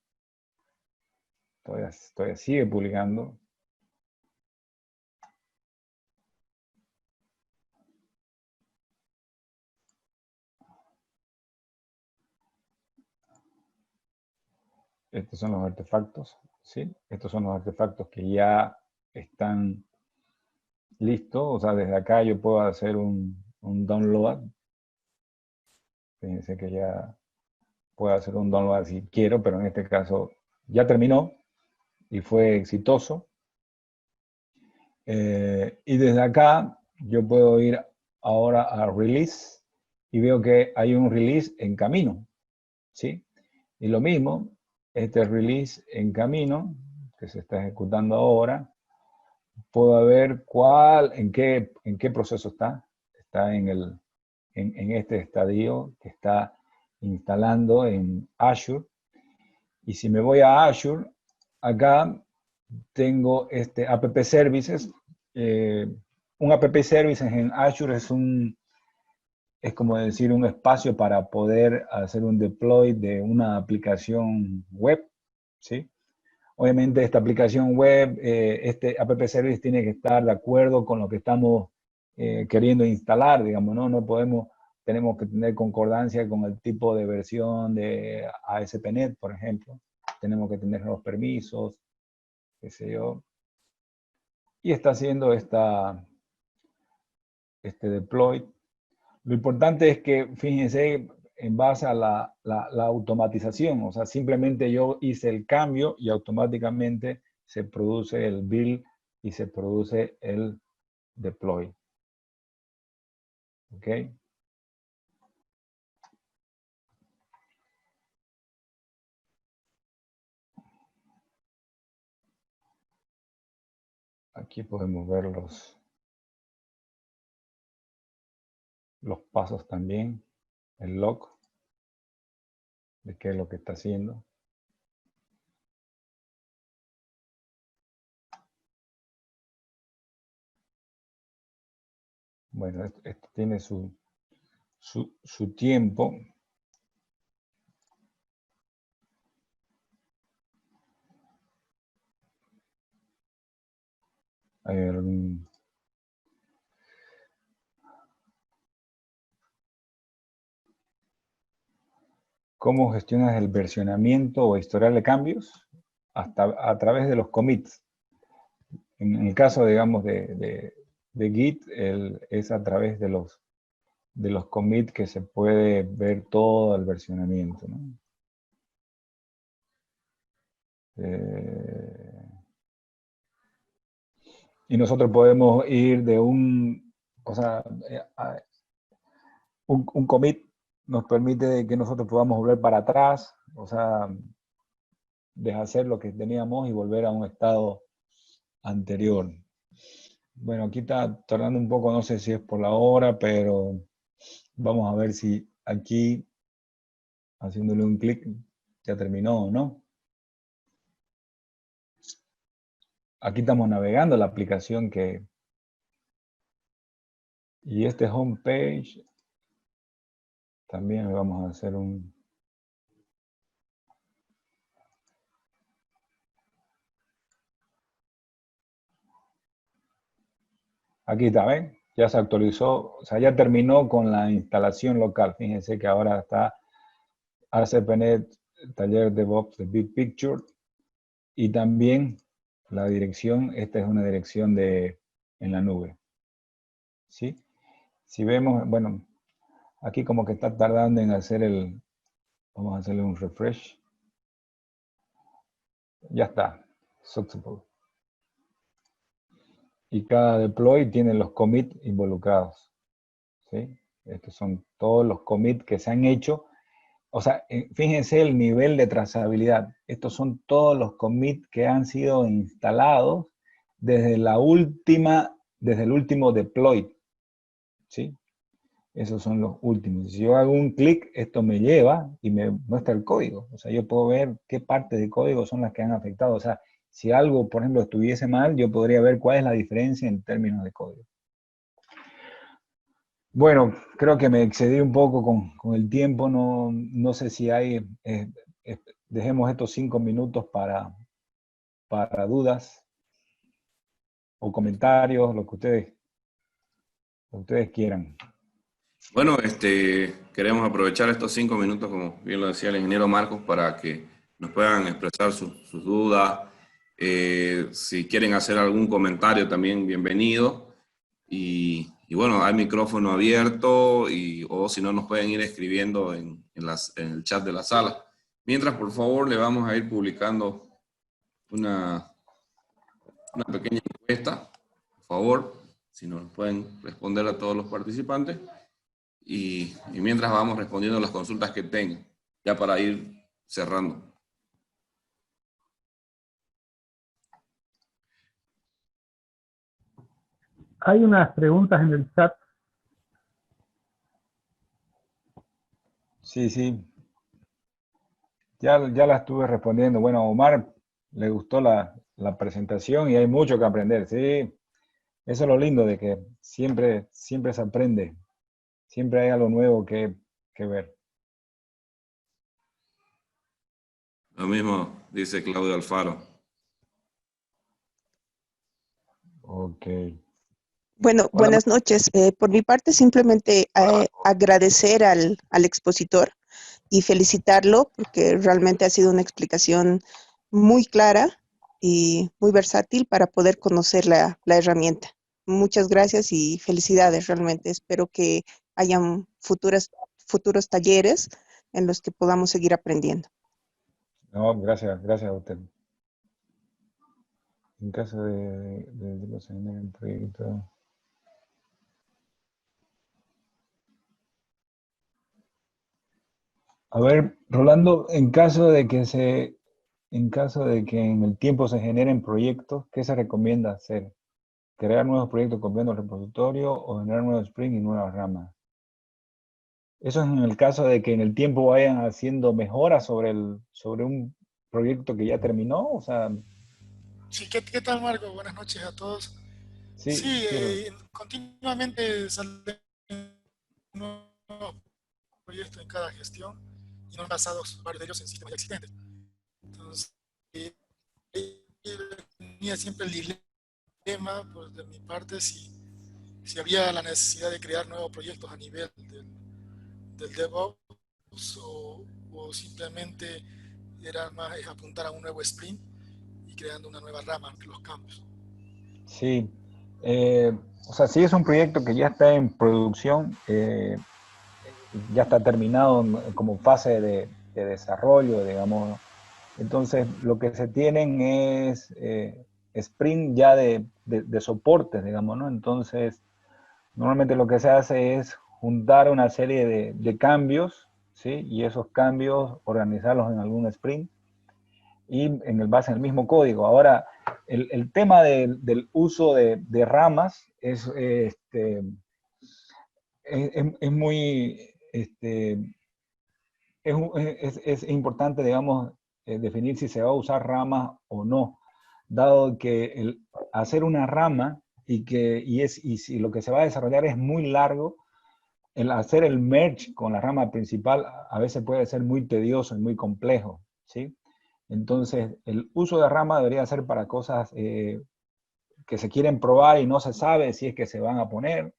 todavía sigue publicando. Estos son los artefactos, ¿sí? Estos son los artefactos que ya están listos. O sea, desde acá yo puedo hacer un download. Fíjense que ya puedo hacer un download si quiero, pero en este caso ya terminó y fue exitoso. Y desde acá yo puedo ir ahora a release y veo que hay un release en camino, ¿sí? Y lo mismo, este release en camino, que se está ejecutando ahora, puedo ver en qué proceso está. Está en este estadio que está instalando en Azure. Y si me voy a Azure, acá tengo este App Services. Un App Services en Azure es como decir un espacio para poder hacer un deploy de una aplicación web, ¿sí? Obviamente esta aplicación web, este App Service tiene que estar de acuerdo con lo que estamos queriendo instalar, digamos, ¿no? Tenemos que tener concordancia con el tipo de versión de ASP.NET, por ejemplo. Tenemos que tener los permisos, qué sé yo. Y está haciendo este deploy. Lo importante es que, fíjense, en base a la automatización, o sea, simplemente yo hice el cambio y automáticamente se produce el build y se produce el deploy. ¿Ok? Aquí podemos ver los pasos también, el log de qué es lo que está haciendo. Bueno, esto tiene su tiempo. Hay algún... ¿Cómo gestionas el versionamiento o historial de cambios? A través de los commits. En el caso, digamos, de Git, es a través de los commits que se puede ver todo el versionamiento, ¿no? Y nosotros podemos ir de o sea, un commit nos permite que nosotros podamos volver para atrás, o sea, deshacer lo que teníamos y volver a un estado anterior. Bueno, aquí está tardando un poco, no sé si es por la hora, pero vamos a ver si aquí, haciéndole un clic, ya terminó o no. Aquí estamos navegando la aplicación y este homepage, también vamos a hacer aquí está, ¿ven? Ya se actualizó, o sea, ya terminó con la instalación local. Fíjense que ahora está ASP.NET Taller DevOps de Big Picture. Y también la dirección, esta es una dirección en la nube. ¿Sí? Si vemos, bueno, aquí como que está tardando en hacer vamos a hacerle un refresh. Ya está, successful. Y cada deploy tiene los commits involucrados. ¿Sí? Estos son todos los commits que se han hecho. O sea, fíjense el nivel de trazabilidad. Estos son todos los commits que han sido instalados desde desde el último deploy. ¿Sí? Esos son los últimos. Si yo hago un clic, esto me lleva y me muestra el código. O sea, yo puedo ver qué partes de código son las que han afectado. O sea, si algo, por ejemplo, estuviese mal, yo podría ver cuál es la diferencia en términos de código. Bueno, creo que me excedí un poco con el tiempo. No sé si hay... dejemos estos 5 minutos para dudas o comentarios, lo que ustedes quieran. Bueno, queremos aprovechar estos 5 minutos, como bien lo decía el ingeniero Marcos, para que nos puedan expresar sus dudas. Si quieren hacer algún comentario también, bienvenido. Y bueno, hay micrófono abierto o si no, nos pueden ir escribiendo en el chat de la sala. Mientras, por favor, le vamos a ir publicando una pequeña encuesta, por favor, si nos pueden responder a todos los participantes. Y mientras vamos respondiendo las consultas que tengan, ya para ir cerrando. Hay unas preguntas en el chat. Sí. Ya la estuve respondiendo. Bueno, a Omar le gustó la presentación y hay mucho que aprender. Sí, eso es lo lindo de que siempre se aprende. Siempre hay algo nuevo que ver. Lo mismo dice Claudio Alfaro. Ok. Bueno, Hola, buenas noches. Por mi parte, simplemente agradecer al expositor y felicitarlo porque realmente ha sido una explicación muy clara y muy versátil para poder conocer la herramienta. Muchas gracias y felicidades realmente. Espero que hayan futuros talleres en los que podamos seguir aprendiendo. no, gracias a usted. En caso de los en el proyecto. A ver, Rolando, en caso de que en el tiempo se generen proyectos, ¿qué se recomienda hacer? ¿Crear nuevos proyectos copiando el repositorio o generar nuevos sprints y nuevas ramas? Eso es en el caso de que en el tiempo vayan haciendo mejoras sobre un proyecto que ya terminó, o sea... Sí, ¿qué tal, Marco? Buenas noches a todos. Sí, Sí, sí. continuamente salen nuevos proyectos en cada gestión y no han basado varios de ellos en sistemas ya existentes. Entonces, tenía siempre el dilema, pues, de mi parte, si había la necesidad de crear nuevos proyectos a nivel del DevOps o simplemente era más apuntar a un nuevo sprint y creando una nueva rama entre los campos. Sí. O sea, si es un proyecto que ya está en producción, ya está terminado como fase de desarrollo, digamos. Entonces, lo que se tienen es sprint ya de soportes, digamos, ¿no? Entonces, normalmente lo que se hace es juntar una serie de cambios, ¿sí? Y esos cambios organizarlos en algún sprint y en base en el mismo código. Ahora, el tema del uso de ramas es muy... es importante, digamos, definir si se va a usar ramas o no, dado que hacer una rama y si lo que se va a desarrollar es muy largo, el hacer el merge con la rama principal a veces puede ser muy tedioso y muy complejo, ¿sí? Entonces, el uso de rama debería ser para cosas que se quieren probar y no se sabe si es que se van a poner,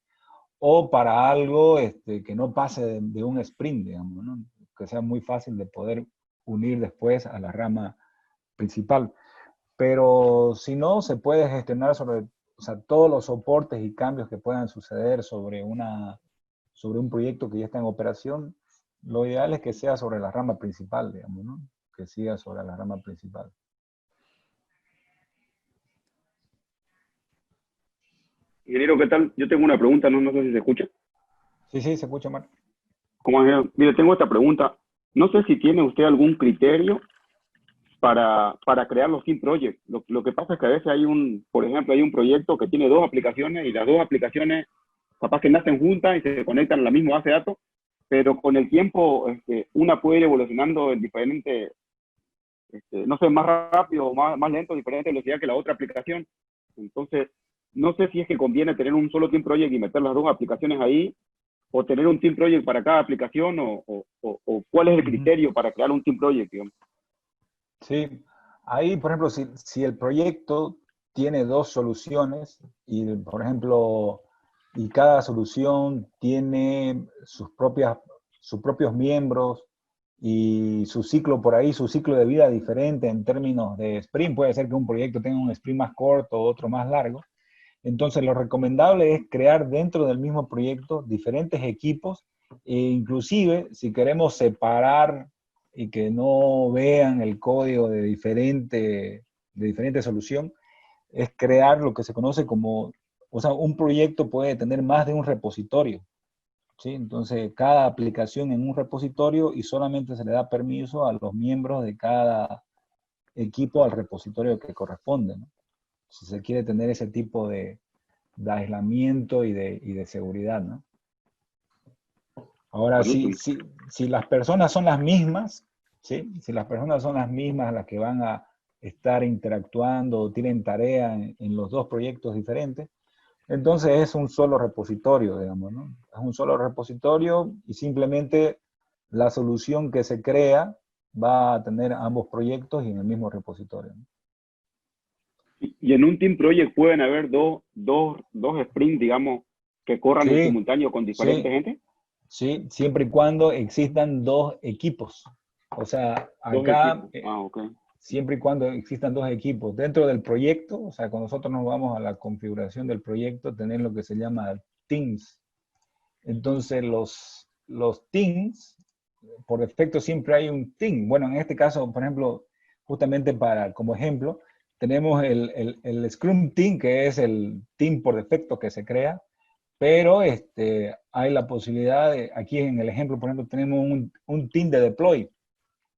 o para algo que no pase de un sprint, digamos, ¿no? Que sea muy fácil de poder unir después a la rama principal. pero si no, se puede gestionar sobre, o sea, todos los soportes y cambios que puedan suceder sobre un proyecto que ya está en operación. Lo ideal es que sea sobre la rama principal, digamos, ¿no? Que siga sobre la rama principal. Ingeniero, ¿qué tal? Yo tengo una pregunta, no sé si se escucha. Sí, sí, se escucha, Marco. Como ingeniero, mire, tengo esta pregunta. No sé si tiene usted algún criterio para crear los team projects. Lo que pasa es que a veces hay por ejemplo, hay un proyecto que tiene dos aplicaciones y las dos aplicaciones capaz que nacen juntas y se conectan a la misma base de datos, pero con el tiempo una puede ir evolucionando en diferente, no sé, más rápido o más lento, diferente velocidad que la otra aplicación. Entonces, no sé si es que conviene tener un solo team project y meter las dos aplicaciones ahí, o tener un team project para cada aplicación, o cuál es el criterio para crear un team project, digamos. Sí, ahí, por ejemplo, si el proyecto tiene dos soluciones y, por ejemplo, y cada solución tiene sus propios miembros y su ciclo por ahí, su ciclo de vida diferente en términos de sprint. Puede ser que un proyecto tenga un sprint más corto, otro más largo. Entonces, lo recomendable es crear dentro del mismo proyecto diferentes equipos e inclusive, si queremos separar y que no vean el código de diferente solución, es crear lo que se conoce como, o sea, un proyecto puede tener más de un repositorio, ¿sí? Entonces, cada aplicación en un repositorio y solamente se le da permiso a los miembros de cada equipo al repositorio que corresponde, ¿no? Si se quiere tener ese tipo de aislamiento y de seguridad, ¿no? Ahora, Buenísimo. si las personas son las mismas, ¿sí? Si las personas son las mismas las que van a estar interactuando o tienen tarea en los dos proyectos diferentes, entonces es un solo repositorio, digamos, ¿no? Es un solo repositorio y simplemente la solución que se crea va a tener ambos proyectos y en el mismo repositorio, ¿no? Y en un team project pueden haber dos sprints, digamos, que corran en Sí, simultáneo con diferentes sí, gente. sí, siempre y cuando existan dos equipos. O sea, Dos acá, equipos. Ah, ok. siempre y cuando existan dos equipos. Dentro del proyecto, o sea, cuando nosotros nos vamos a la configuración del proyecto, tener lo que se llama teams. Entonces, los teams, por defecto siempre hay un team. Bueno, en este caso, por ejemplo, justamente como ejemplo, tenemos el Scrum Team, que es el team por defecto que se crea, pero hay la posibilidad de, aquí en el ejemplo, por ejemplo, tenemos un team de deploy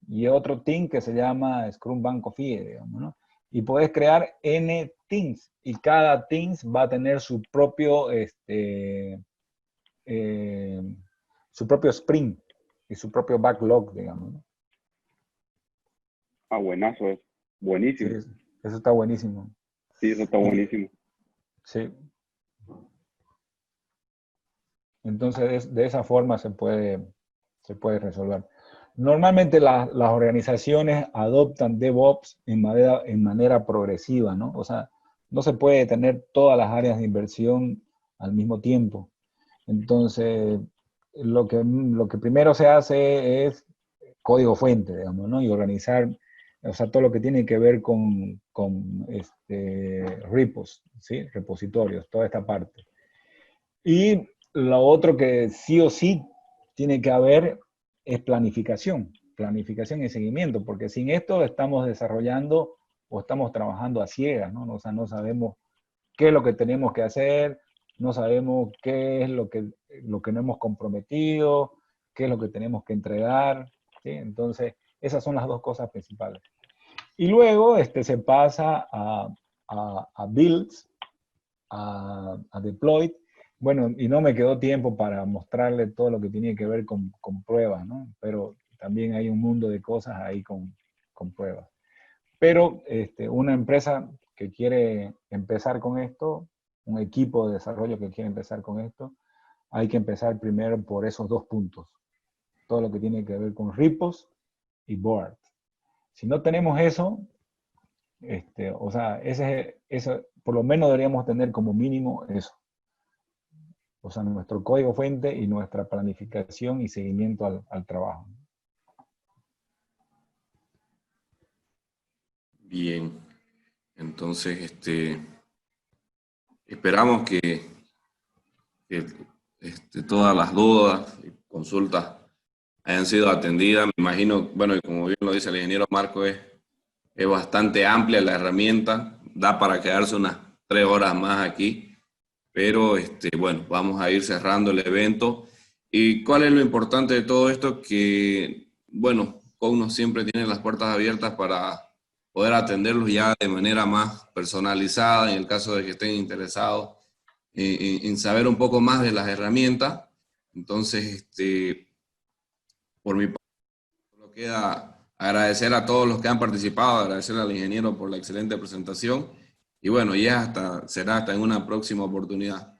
y otro team que se llama Scrum Bank of IE, digamos, ¿no? Y puedes crear N teams y cada team va a tener eh, su propio sprint y su propio backlog, digamos, ¿no? Ah, buenazo eso. Sí, Buenísimo. eso está buenísimo. Sí, eso está Y, buenísimo. sí. Entonces, de esa forma se puede resolver. Normalmente las organizaciones adoptan DevOps en manera progresiva, ¿no? O sea, no se puede tener todas las áreas de inversión al mismo tiempo. Entonces, lo que primero se hace es código fuente, digamos, ¿no? Y organizar, o sea, todo lo que tiene que ver con repos, ¿sí? Repositorios, toda esta parte. Y lo otro que sí o sí tiene que haber es planificación y seguimiento, porque sin esto estamos desarrollando o estamos trabajando a ciegas, ¿no? O sea, no sabemos qué es lo que tenemos que hacer, no sabemos qué es lo que no hemos comprometido, qué es lo que tenemos que entregar, ¿sí? Entonces, esas son las dos cosas principales. Y luego se pasa a builds, a deploy. Bueno, y no me quedó tiempo para mostrarle todo lo que tiene que ver con pruebas, ¿no? Pero también hay un mundo de cosas ahí con pruebas. Pero una empresa que quiere empezar con esto, un equipo de desarrollo que quiere empezar con esto, hay que empezar primero por esos dos puntos. Todo lo que tiene que ver con repos y board. Si no tenemos eso, o sea, eso, por lo menos deberíamos tener como mínimo eso. O sea, nuestro código fuente y nuestra planificación y seguimiento al trabajo. Bien. Entonces, esperamos que todas las dudas y consultas hayan sido atendidas. Me imagino, bueno, y como bien lo dice el ingeniero Marco, es bastante amplia la herramienta, da para quedarse unas 3 horas más aquí, pero bueno, vamos a ir cerrando el evento. ¿Y cuál es lo importante de todo esto? Que, bueno, Cognos siempre tiene las puertas abiertas para poder atenderlos ya de manera más personalizada, en el caso de que estén interesados en saber un poco más de las herramientas. Entonces, por mi parte, solo queda agradecer a todos los que han participado, agradecer al ingeniero por la excelente presentación, y bueno, será hasta en una próxima oportunidad.